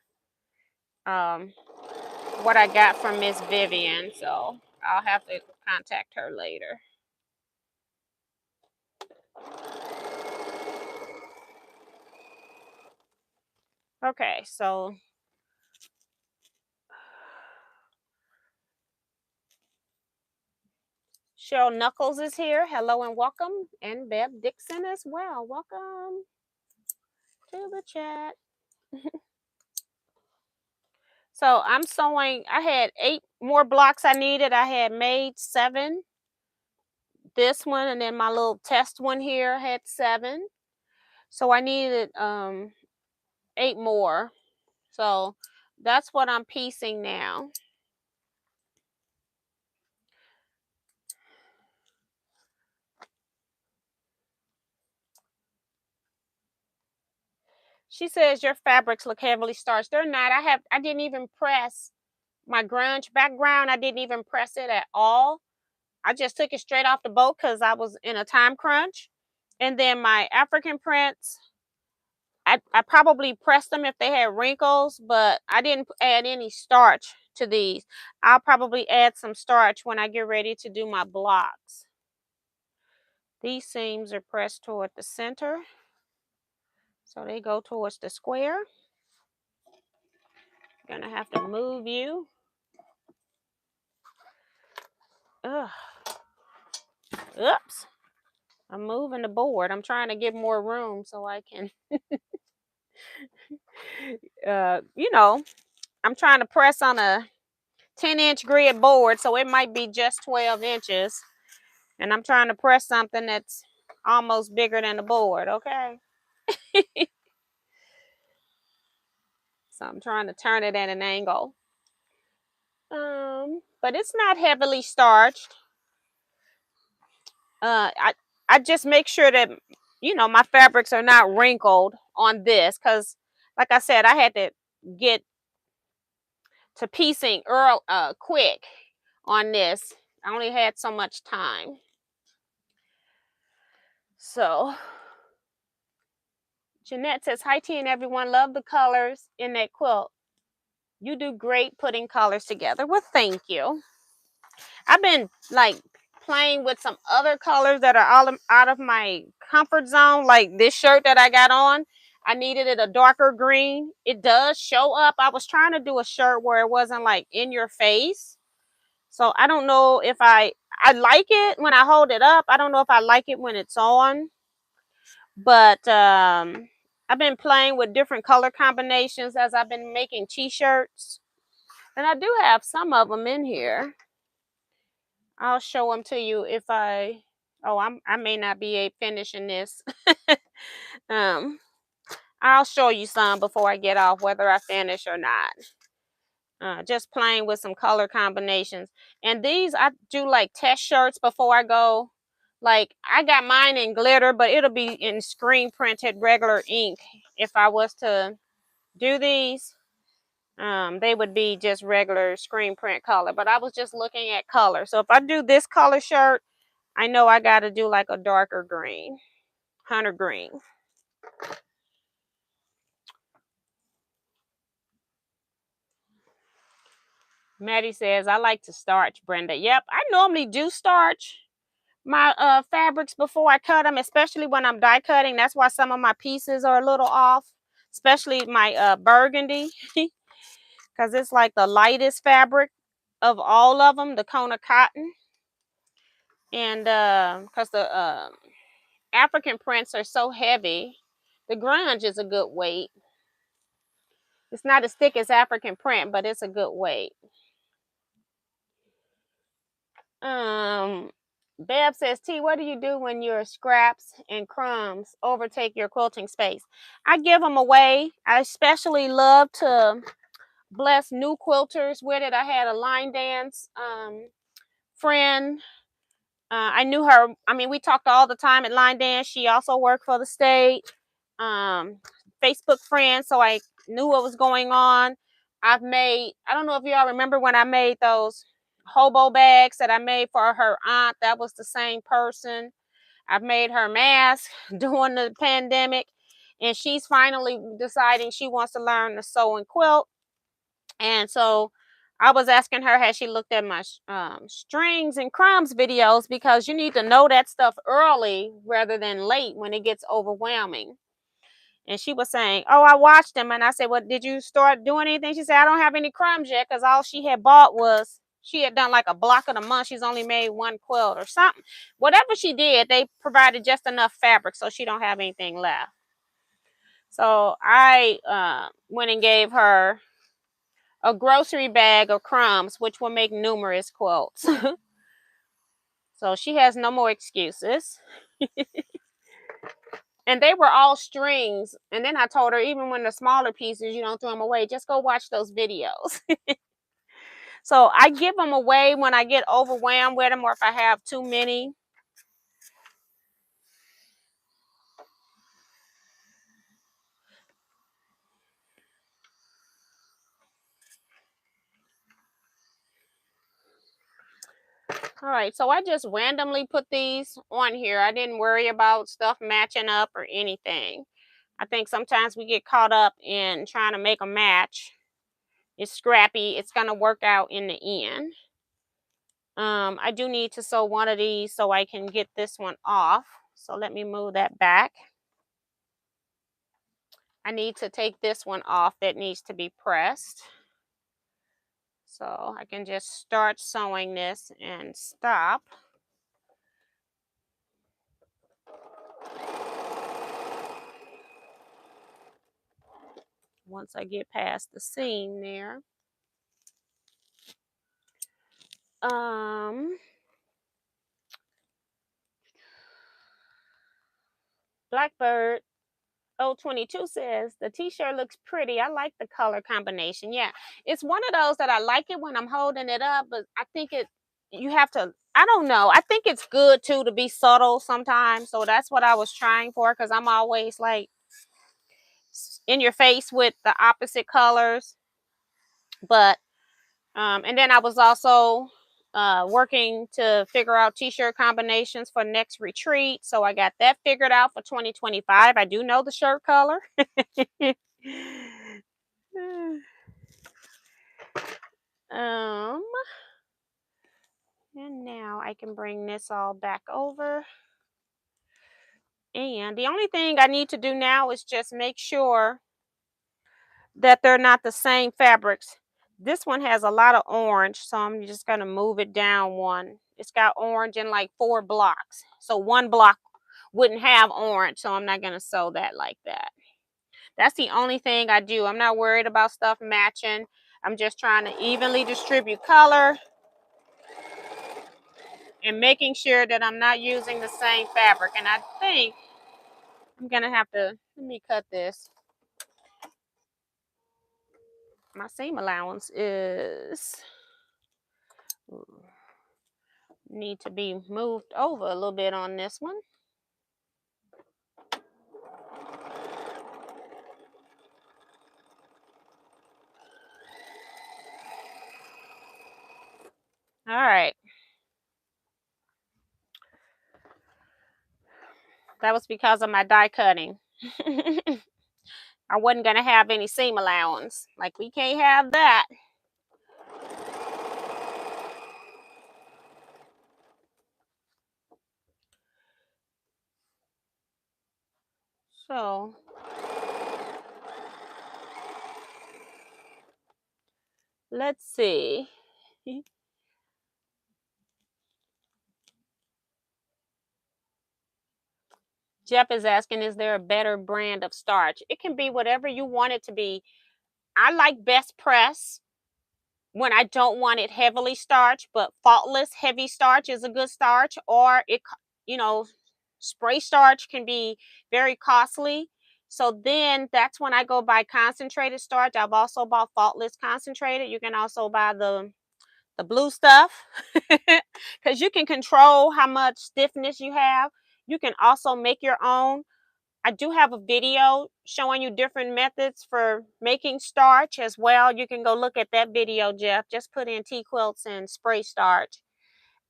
what I got from Miss Vivian, so I'll have to contact her later. Okay, so Cheryl Knuckles is here. Hello and welcome. And Bev Dixon as well. Welcome to the chat. So I'm sewing. I had 8 more blocks I needed. I had made 7. This one, and then my little test one here had 7. So I needed 8 more. So that's what I'm piecing now. She says your fabrics look heavily starched. They're not. I didn't even press my grunge background. I didn't even press it at all. I just took it straight off the boat because I was in a time crunch. And then my African prints, I probably pressed them if they had wrinkles, but I didn't add any starch to these. I'll probably add some starch when I get ready to do my blocks. These seams are pressed toward the center, so they go towards the square. Gonna have to move you. Ugh. Oops. I'm moving the board. I'm trying to get more room so I can, I'm trying to press on a 10-inch grid board, so it might be just 12 inches. And I'm trying to press something that's almost bigger than the board, okay? So I'm trying to turn it at an angle. But it's not heavily starched. I just make sure that my fabrics are not wrinkled on this, because like I said, I had to get to piecing quick on this. I only had so much time. So Jeanette says, hi T and everyone, love the colors in that quilt. You do great putting colors together. Well, thank you. I've been like playing with some other colors that are all out of my comfort zone, like this shirt that I got on. I needed it a darker green. It does show up. I was trying to do a shirt where it wasn't like in your face. So I don't know if I like it when I hold it up. I don't know if I like it when it's on. But I've been playing with different color combinations as I've been making t-shirts. And I do have some of them in here. I'll show them to you if I may not be finishing this. I'll show you some before I get off, whether I finish or not. Just playing with some color combinations. And these, I do like test shirts before I go. Like, I got mine in glitter, but it'll be in screen printed regular ink. If I was to do these, they would be just regular screen print color. But I was just looking at color. So if I do this color shirt, I know I got to do like a darker green, hunter green. Maddie says, I like to starch, Brenda. Yep, I normally do starch my fabrics before I cut them, especially when I'm die cutting. That's why some of my pieces are a little off, especially my burgundy, because it's like the lightest fabric of all of them, the Kona cotton. And because the African prints are so heavy, the grunge is a good weight. It's not as thick as African print, but it's a good weight. Bev says, T, what do you do when your scraps and crumbs overtake your quilting space? I give them away. I especially love to bless new quilters with it. I had a line dance friend. I knew her. I mean, we talked all the time at line dance. She also worked for the state. Facebook friend, so I knew what was going on. I don't know if y'all remember when I made those hobo bags that I made for her aunt. That was the same person. I've made her mask during the pandemic, and she's finally deciding she wants to learn to sew and quilt. And so I was asking her, has she looked at my strings and crumbs videos, because you need to know that stuff early rather than late when it gets overwhelming. And she was saying, oh, I watched them. And I said, well, did you start doing anything? She said, I don't have any crumbs yet, because all she had bought was, she had done like a block of the month. She's only made one quilt or something. Whatever she did, they provided just enough fabric so she don't have anything left. So I went and gave her a grocery bag of crumbs, which will make numerous quilts. So she has no more excuses. And they were all strings. And then I told her, even when the smaller pieces, you don't throw them away. Just go watch those videos. So I give them away when I get overwhelmed with them, or if I have too many. All right, so I just randomly put these on here. I didn't worry about stuff matching up or anything. I think sometimes we get caught up in trying to make a match. It's scrappy. It's going to work out in the end. I do need to sew one of these so I can get this one off. So let me move that back. I need to take this one off that needs to be pressed. So I can just start sewing this and stop. Once I get past the seam there. Blackbird 022 says the t-shirt looks pretty. I like the color combination. Yeah, it's one of those that I like it when I'm holding it up, but I think you have to, I don't know, I think it's good too to be subtle sometimes. So that's what I was trying for, because I'm always like in your face with the opposite colors. But and then I was also working to figure out t-shirt combinations for next retreat. So I got that figured out for 2025. I do know the shirt color. um and now I can bring this all back over. And the only thing I need to do now is just make sure that they're not the same fabrics. This one has a lot of orange, so I'm just going to move it down one. It's got orange in like 4 blocks. So one block wouldn't have orange, so I'm not going to sew that like that. That's the only thing I do. I'm not worried about stuff matching. I'm just trying to evenly distribute color and making sure that I'm not using the same fabric. And I think I'm going to have to, let me cut this. My seam allowance is, need to be moved over a little bit on this one. All right. That was because of my die cutting. I wasn't going to have any seam allowance. Like, we can't have that. So let's see. Jeff is asking, is there a better brand of starch? It can be whatever you want it to be. I like Best Press when I don't want it heavily starched, but Faultless heavy starch is a good starch. Or you know, spray starch can be very costly. So then that's when I go buy concentrated starch. I've also bought Faultless concentrated. You can also buy the blue stuff, because you can control how much stiffness you have. You can also make your own. I do have a video showing you different methods for making starch as well. You can go look at that video, Jeff. Just put in Teaquilts and spray starch.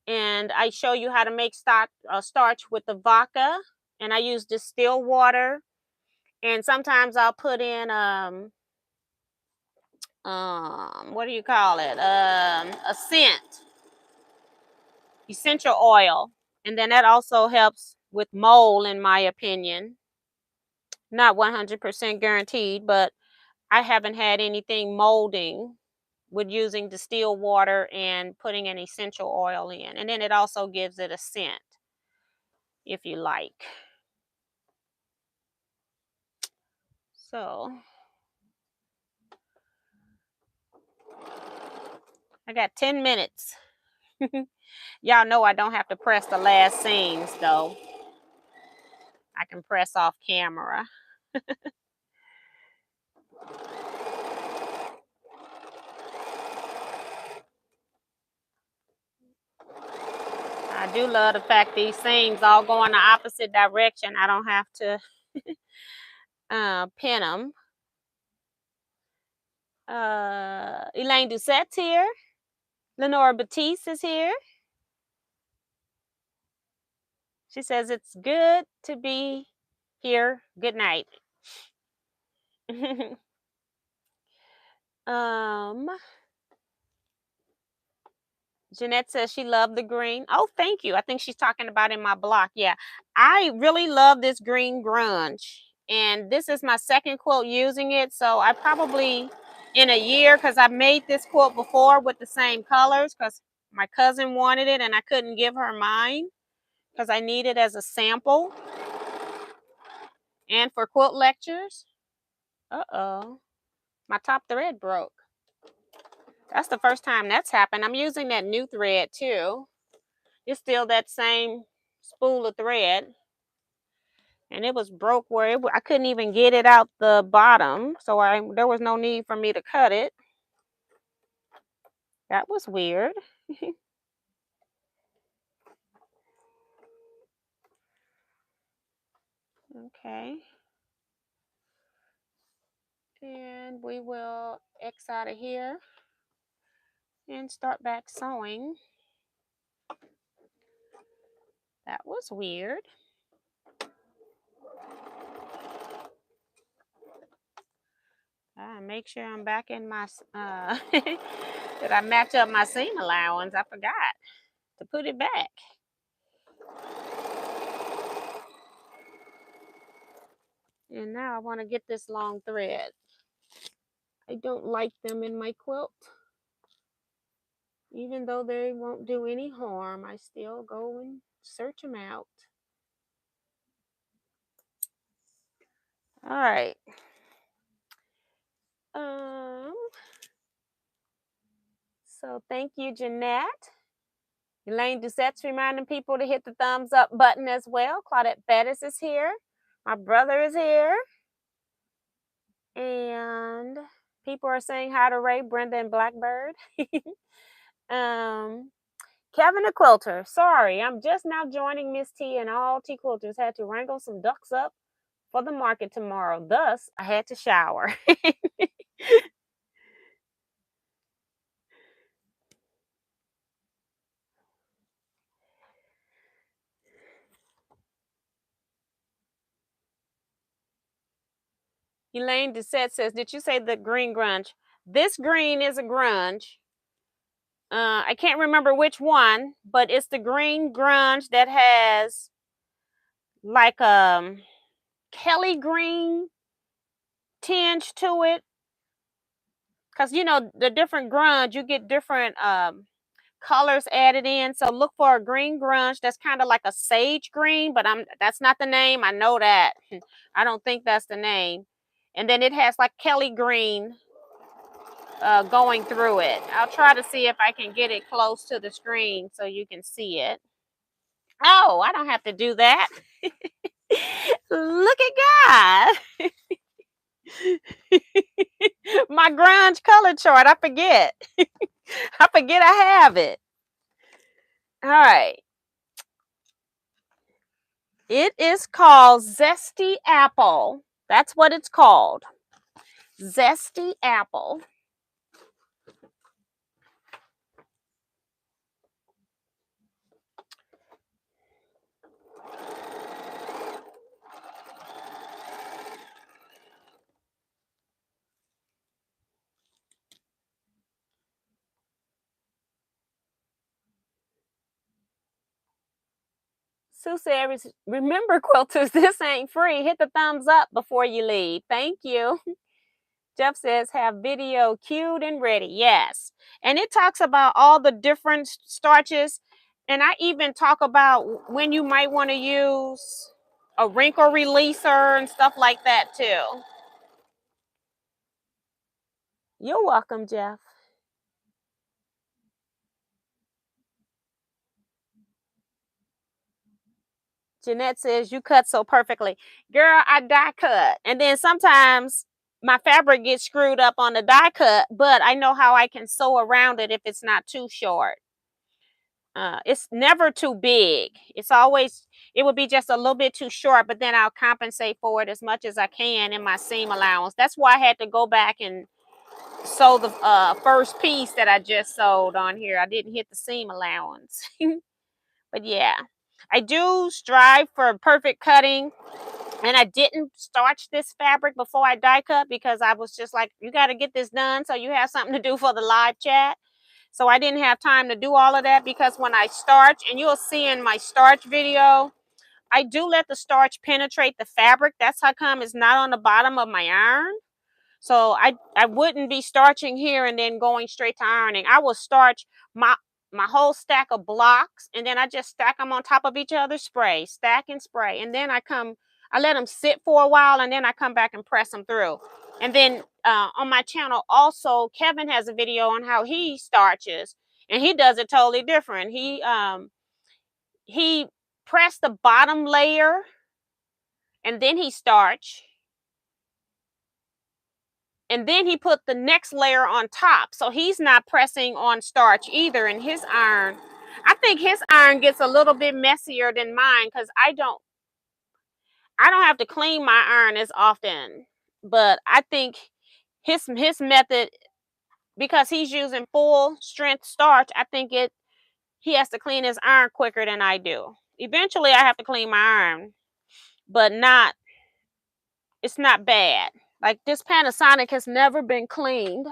And I show you how to make starch with the vodka. And I use distilled water. And sometimes I'll put in what do you call it? A scent, essential oil. And then that also helps with mold, in my opinion. Not 100% guaranteed, but I haven't had anything molding with using distilled water and putting an essential oil in. And then it also gives it a scent if you like. So I got 10 minutes. Y'all know I don't have to press the last seams though. I can press off camera. I do love the fact these seams all go in the opposite direction. I don't have to pin them. Elaine Doucette's here. Lenora Batiste is here. She says it's good to be here. Good night. um, Jeanette says she loved the green. Oh, thank you. I think she's talking about in my block. Yeah, I really love this green grunge. And this is my second quilt using it. So I probably, in a year, because I made this quilt before with the same colors because my cousin wanted it and I couldn't give her mine because I need it as a sample and for quilt lectures. Uh-oh. My top thread broke. That's the first time that's happened. I'm using that new thread too. It's still that same spool of thread. And it was broke where I couldn't even get it out the bottom. So there was no need for me to cut it. That was weird. Okay. And we will X out of here and start back sewing. That was weird. Make sure I'm back in my, that I match up my seam allowance. I forgot to put it back. And now I want to get this long thread. I don't like them in my quilt. Even though they won't do any harm, I still go and search them out. All right. So thank you, Jeanette. Elaine Doucette's reminding people to hit the thumbs up button as well. Claudette Bettis is here. My brother is here. And people are saying hi to Ray, Brenda, and Blackbird. Kevin the Quilter. Sorry, I'm just now joining Miss T and all Teaquilters had to wrangle some ducks up for the market tomorrow. Thus, I had to shower. Elaine Doucette says, did you say the green grunge? This green is a grunge. I can't remember which one, but it's the green grunge that has like Kelly green tinge to it. Because, you know, the different grunge, you get different colors added in. So look for a green grunge that's kind of like a sage green, but that's not the name. I know that. I don't think that's the name. And then it has like Kelly green going through it. I'll try to see if I can get it close to the screen so you can see it. Oh, I don't have to do that. Look at God. My grunge color chart. I forget. I forget I have it. All right. It is called Zesty Apple. That's what it's called. Zesty Apple. Sue says, remember, quilters, this ain't free. Hit the thumbs up before you leave. Thank you. Jeff says, have video queued and ready. Yes. And it talks about all the different starches. And I even talk about when you might want to use a wrinkle releaser and stuff like that too. You're welcome, Jeff. Jeanette says, you cut so perfectly. Girl, I die cut. And then sometimes my fabric gets screwed up on the die cut, but I know how I can sew around it if it's not too short. It's never too big. It's always, it would be just a little bit too short, but then I'll compensate for it as much as I can in my seam allowance. That's why I had to go back and sew the first piece that I just sewed on here. I didn't hit the seam allowance. But yeah, I do strive for perfect cutting. And I didn't starch this fabric before I die cut because I was just like, you got to get this done so you have something to do for the live chat. So I didn't have time to do all of that because when I starch, and you'll see in my starch video, I do let the starch penetrate the fabric. That's how come it's not on the bottom of my iron. So I wouldn't be starching here and then going straight to ironing. I will starch my whole stack of blocks, and then I just stack them on top of each other, spray, stack and spray. And then I let them sit for a while, and then I come back and press them through. And then on my channel also, Kevin has a video on how he starches, and he does it totally different. He pressed the bottom layer, and then he starch. And then he put the next layer on top. So he's not pressing on starch either in his iron. I think his iron gets a little bit messier than mine because I don't have to clean my iron as often. But I think his method, because he's using full strength starch, I think he has to clean his iron quicker than I do. Eventually I have to clean my iron, but it's not bad. Like this Panasonic has never been cleaned.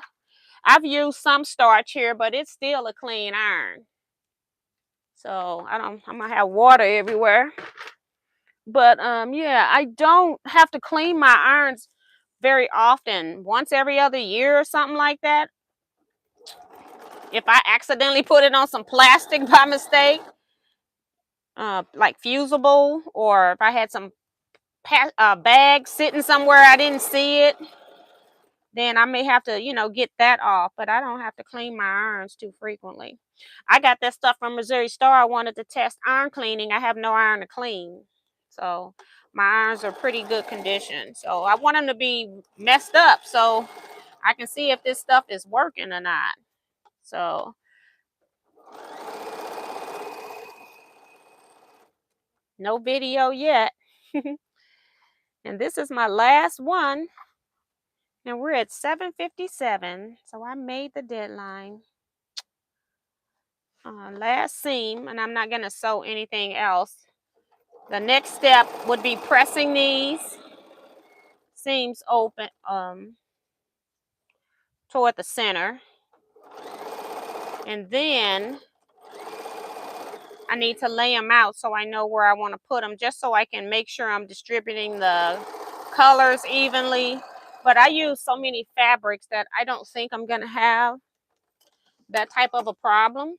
I've used some starch here, but it's still a clean iron. So I'm gonna have water everywhere. But yeah, I don't have to clean my irons very often. Once every other year or something like that. If I accidentally put it on some plastic by mistake, like fusible, or if I had some bag sitting somewhere I didn't see it, then I may have to, get that off. But I don't have to clean my irons too frequently. I got that stuff from Missouri Star. I wanted to test iron cleaning. I have no iron to clean. So my irons are pretty good condition. So I want them to be messed up so I can see if this stuff is working or not. So no video yet. And this is my last one. And we're at 7:57. So I made the deadline. Last seam, and I'm not going to sew anything else. The next step would be pressing these seams open toward the center. And then I need to lay them out so I know where I want to put them, just so I can make sure I'm distributing the colors evenly. But I use so many fabrics that I don't think I'm going to have that type of a problem.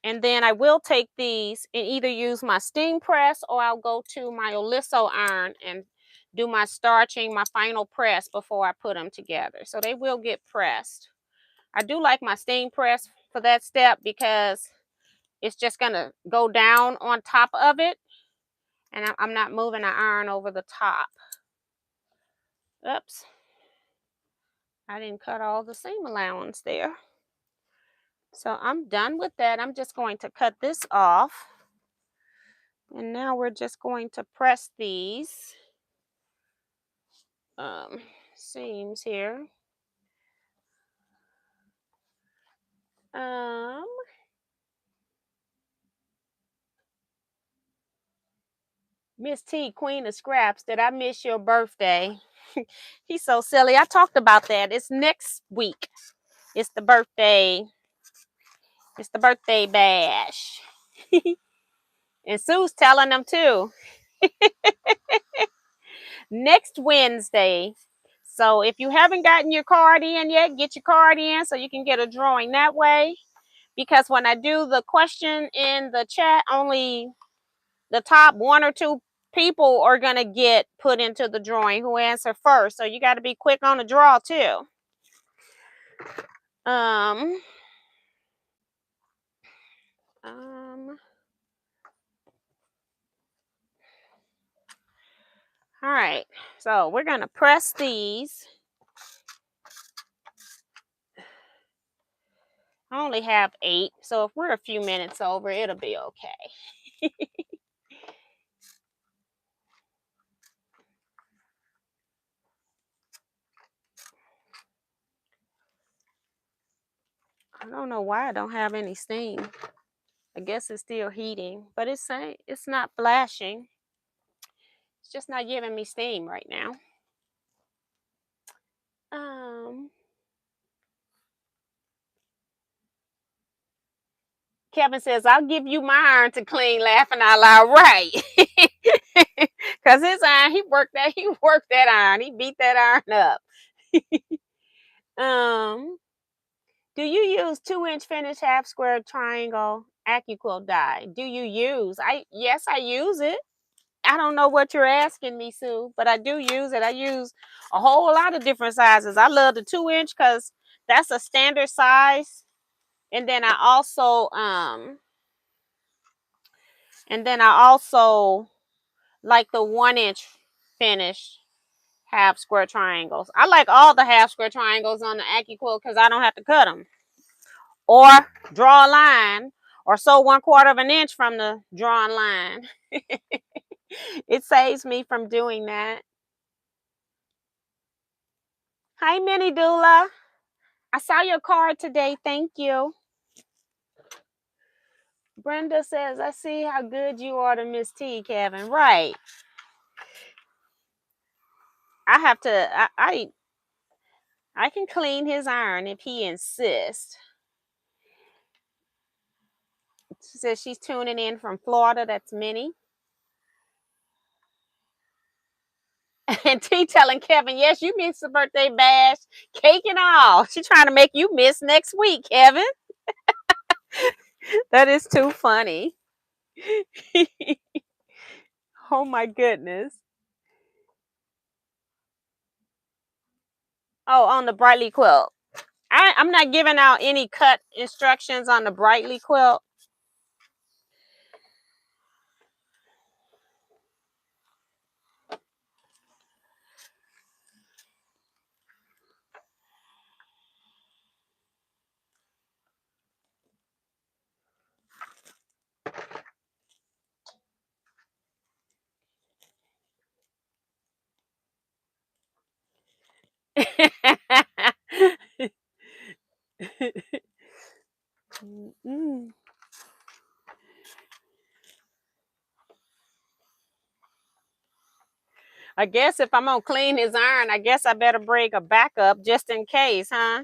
And then I will take these and either use my steam press, or I'll go to my Oliso iron and do my starching, my final press before I put them together. So they will get pressed. I do like my steam press for that step because it's just going to go down on top of it. And I'm not moving the iron over the top. Oops. I didn't cut all the seam allowance there. So I'm done with that. I'm just going to cut this off. And now we're just going to press these seams here. Miss T, Queen of Scraps, did I miss your birthday? He's so silly. I talked about that. It's next week. It's the birthday. It's the birthday bash. And Sue's telling them too. Next Wednesday. So if you haven't gotten your card in yet, get your card in so you can get a drawing that way. Because when I do the question in the chat, only the top 1 or 2 people are going to get put into the drawing who answer first. So you got to be quick on the draw too. All right, so we're going to press these. I only have 8, so if we're a few minutes over, it'll be okay. I don't know why I don't have any steam. I guess it's still heating, but it's not flashing. It's just not giving me steam right now. Kevin says, I'll give you my iron to clean, laughing out loud. Right. Because his iron, he worked that iron. He beat that iron up. Do you use 2-inch finish half square triangle AccuQuilt die? Do you use? Yes, I use it. I don't know what you're asking me, Sue, but I do use it. I use a whole lot of different sizes. I love the 2-inch because that's a standard size. And then I also like the 1-inch finish half square triangles. I like all the half square triangles on the AccuQuilt because I don't have to cut them or draw a line or sew 1/4 of an inch from the drawn line. It saves me from doing that. Hi, Minnie Doula. I saw your card today. Thank you. Brenda says, I see how good you are to Miss T, Kevin. Right. I have to, I can clean his iron if he insists. She says she's tuning in from Florida. That's Minnie. And T telling Kevin, yes, you missed the birthday bash, cake and all. She's trying to make you miss next week, Kevin. That is too funny. Oh my goodness. Oh, on the Brightly quilt. I'm not giving out any cut instructions on the Brightly quilt. I guess if I'm gonna clean his iron, I guess I better bring a backup just in case, huh?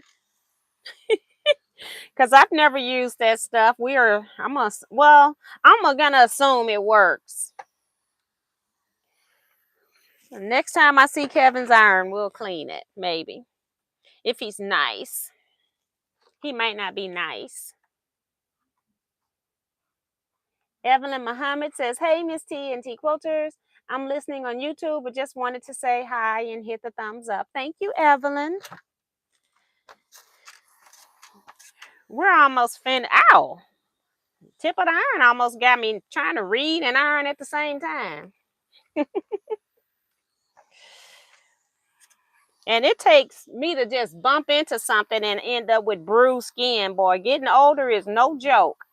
Because I've never used that stuff. I'm gonna assume it works. Next time I see Kevin's iron, we'll clean it, maybe. If he's nice. He might not be nice. Evelyn Muhammad says, hey, Miss T and T Quilters. I'm listening on YouTube, but just wanted to say hi and hit the thumbs up. Thank you, Evelyn. We're almost finished. Ow! Tip of the iron almost got me trying to read and iron at the same time. And it takes me to just bump into something and end up with bruised skin. Boy, getting older is no joke.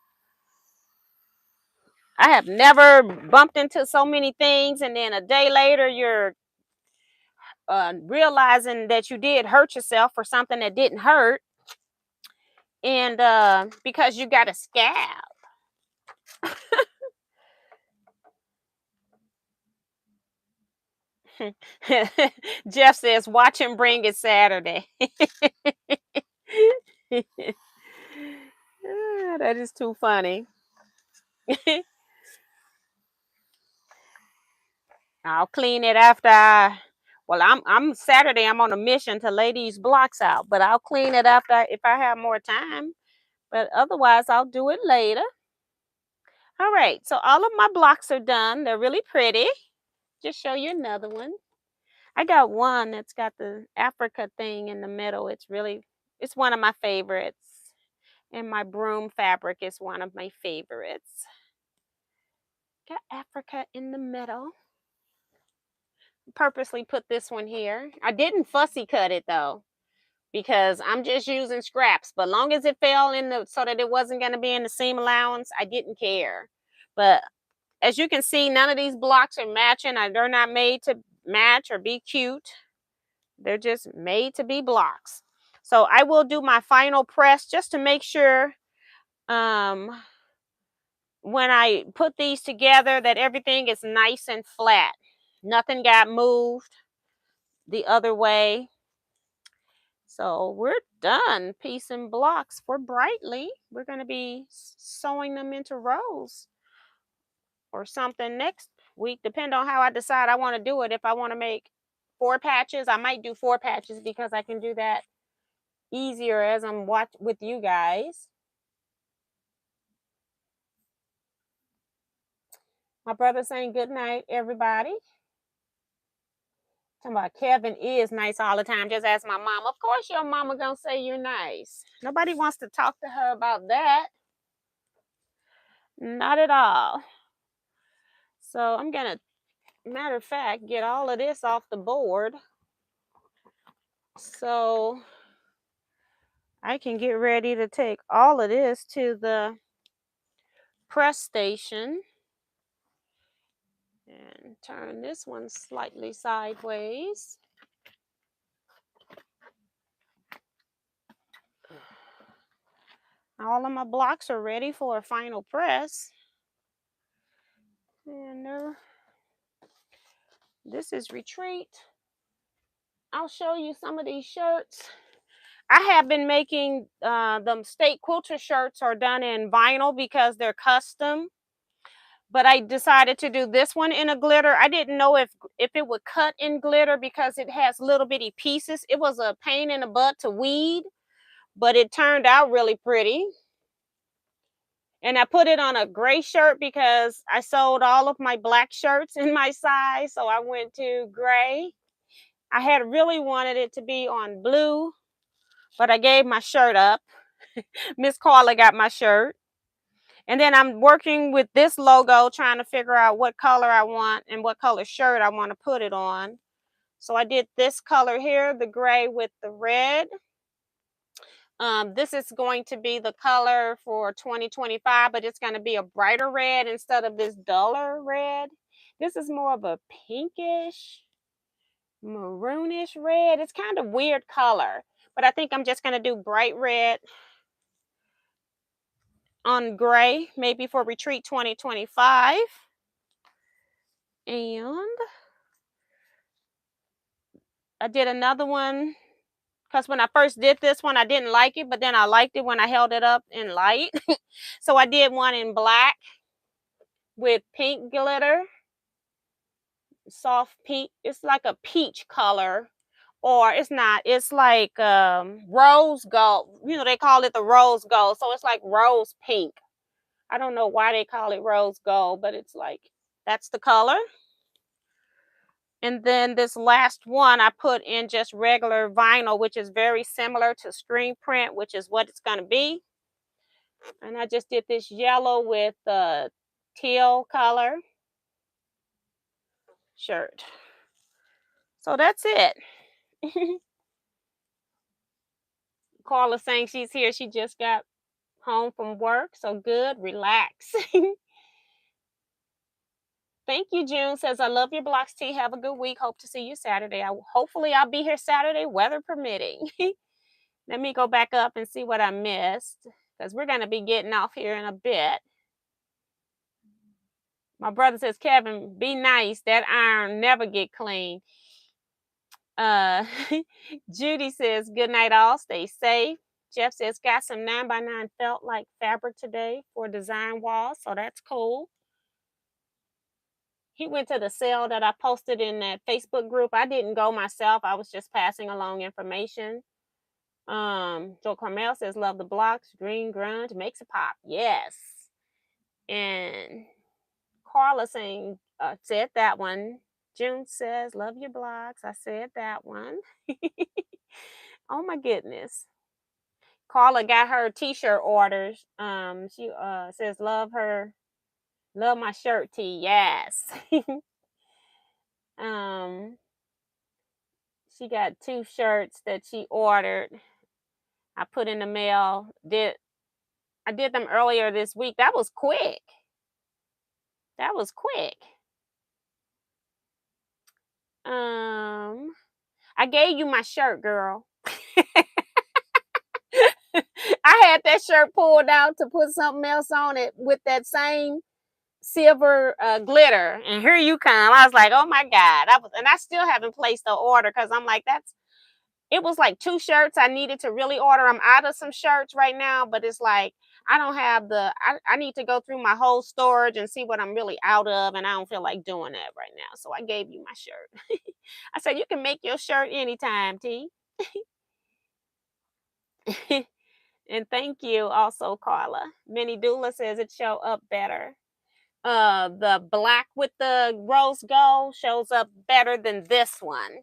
I have never bumped into so many things, and then a day later you're realizing that you did hurt yourself for something that didn't hurt, and because you got a scab. Jeff says, watch him bring it Saturday. That is too funny. I'll clean it after well, I'm Saturday, I'm on a mission to lay these blocks out, but I'll clean it after if I have more time. But otherwise, I'll do it later. All right, so all of my blocks are done. They're really pretty. Just show you another one. I got one that's got the Africa thing in the middle. It's one of my favorites. And my broom fabric is one of my favorites. Got Africa in the middle. Purposely put this one here. I didn't fussy cut it though, because I'm just using scraps. But long as it fell in the so that it wasn't going to be in the seam allowance, I didn't care. But as you can see, none of these blocks are matching. They're not made to match or be cute. They're just made to be blocks. So I will do my final press just to make sure when I put these together that everything is nice and flat. Nothing got moved the other way. So we're done piecing blocks for Brightly. We're going to be sewing them into rows or something next week, depending on how I decide I want to do it. If I want to make 4 patches, I might do 4 patches because I can do that easier as I'm with you guys. My brother saying good night, everybody. Talking about Kevin is nice all the time. Just ask my mom. Of course your mama gonna say you're nice. Nobody wants to talk to her about that. Not at all. So I'm gonna, matter of fact, get all of this off the board so I can get ready to take all of this to the press station and turn this one slightly sideways. All of my blocks are ready for a final press. And this is Retreat. I'll show you some of these shirts. I have been making them state quilter shirts are done in vinyl because they're custom. But I decided to do this one in a glitter. I didn't know if it would cut in glitter because it has little bitty pieces. It was a pain in the butt to weed, but it turned out really pretty. And I put it on a gray shirt because I sold all of my black shirts in my size. So I went to gray. I had really wanted it to be on blue, but I gave my shirt up. Miss Carla got my shirt. And then I'm working with this logo, trying to figure out what color I want and what color shirt I want to put it on. So I did this color here, the gray with the red. This is going to be the color for 2025, but it's going to be a brighter red instead of this duller red. This is more of a pinkish, maroonish red. It's kind of weird color, but I think I'm just going to do bright red on gray, maybe for Retreat 2025. And I did another one because when I first did this one, I didn't like it, but then I liked it when I held it up in light. So I did one in black with pink glitter, soft pink. It's like a peach color, or it's not. It's like rose gold. You know, they call it the rose gold. So it's like rose pink. I don't know why they call it rose gold, but it's like, that's the color. And then this last one I put in just regular vinyl, which is very similar to screen print, which is what it's going to be. And I just did this yellow with the teal color shirt. So that's it. Carla saying she's here. She just got home from work. So good. Relax. Thank you, June. Says, I love your blocks, T. Have a good week. Hope to see you Saturday. Hopefully I'll be here Saturday, weather permitting. Let me go back up and see what I missed, because we're going to be getting off here in a bit. My brother says, Kevin, be nice. That iron never get clean. Judy says, good night all. Stay safe. Jeff says, got some 9x9 felt like fabric today for design walls. So that's cool. He went to the sale that I posted in that Facebook group. I didn't go myself. I was just passing along information. Joe Carmel says, love the blocks. Green grunge makes it pop. Yes. And Carla saying, said that one. June says, love your blocks. I said that one. Oh my goodness. Carla got her t-shirt orders. She says, love my shirt tee. Yes. um, she got 2 shirts that she ordered. I put in the mail. I did them earlier this week. That was quick. That was quick. I gave you my shirt, girl. I had that shirt pulled out to put something else on it with that same silver glitter, and here you come. I was like, oh my God. And I still haven't placed the order because I'm like, it was like 2 shirts I needed to really order. I'm out of some shirts right now, but it's like I don't have I need to go through my whole storage and see what I'm really out of, and I don't feel like doing that right now. So I gave you my shirt. I said, you can make your shirt anytime, T. And thank you also, Carla. Minnie Dula says it show up better. The black with the rose gold shows up better than this one.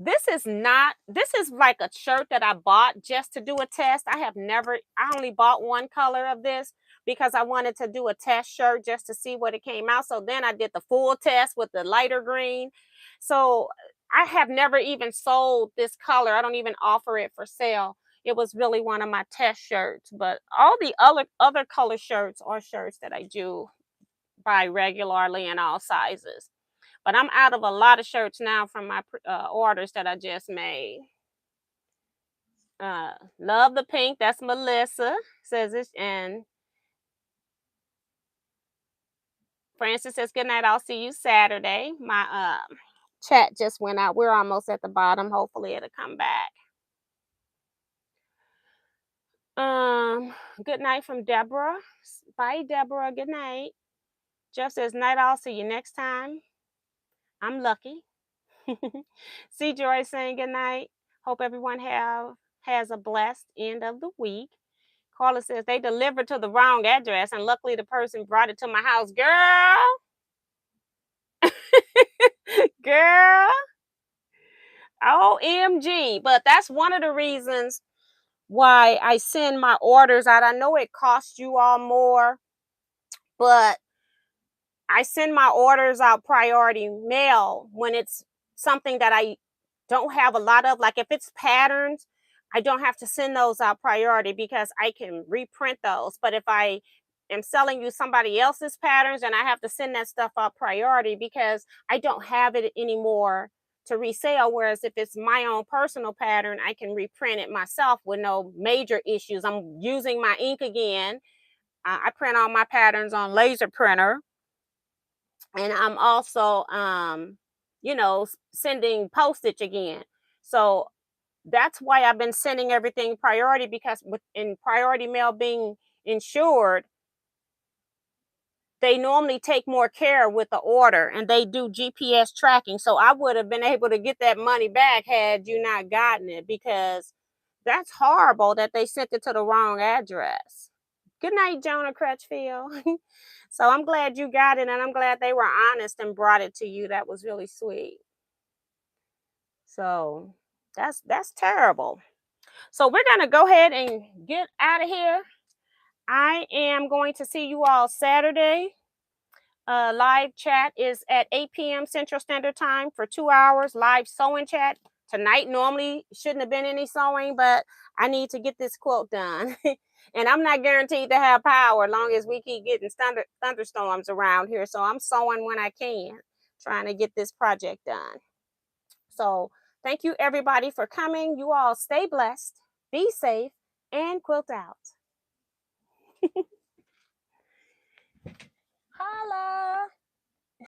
This is like a shirt that I bought just to do a test. I only bought one color of this because I wanted to do a test shirt just to see what it came out. So then I did the full test with the lighter green. So I have never even sold this color. I don't even offer it for sale. It was really one of my test shirts, but all the other color shirts are shirts that I do buy regularly in all sizes. But I'm out of a lot of shirts now from my orders that I just made. Love the pink. That's Melissa says it. And Francis says, good night. I'll see you Saturday. My chat just went out. We're almost at the bottom. Hopefully it'll come back. Good night from Deborah. Bye, Deborah. Good night. Jeff says, night. I'll see you next time. I'm lucky. See Joy saying good night. Hope everyone has a blessed end of the week. Carla says they delivered to the wrong address, and luckily the person brought it to my house. Girl, girl, OMG. But that's one of the reasons why I send my orders out. I know it costs you all more, but I send my orders out priority mail when it's something that I don't have a lot of. Like if it's patterns, I don't have to send those out priority because I can reprint those. But if I am selling you somebody else's patterns, and I have to send that stuff out priority because I don't have it anymore to resell. Whereas if it's my own personal pattern, I can reprint it myself with no major issues. I'm using my ink again. I print all my patterns on laser printer. And I'm also sending postage again. So that's why I've been sending everything priority, because in priority mail being insured, they normally take more care with the order, and they do GPS tracking. So I would have been able to get that money back had you not gotten it, because that's horrible that they sent it to the wrong address. Good night, Jonah Crutchfield. So I'm glad you got it, and I'm glad they were honest and brought it to you. That was really sweet. So that's terrible. So we're gonna go ahead and get out of here. I am going to see you all Saturday. Live chat is at 8 p.m. Central Standard Time for 2 hours. Live sewing chat. Tonight normally shouldn't have been any sewing, but I need to get this quilt done. And I'm not guaranteed to have power as long as we keep getting thunderstorms around here. So I'm sewing when I can, trying to get this project done. So thank you everybody for coming. You all stay blessed, be safe, and quilt out. Holla!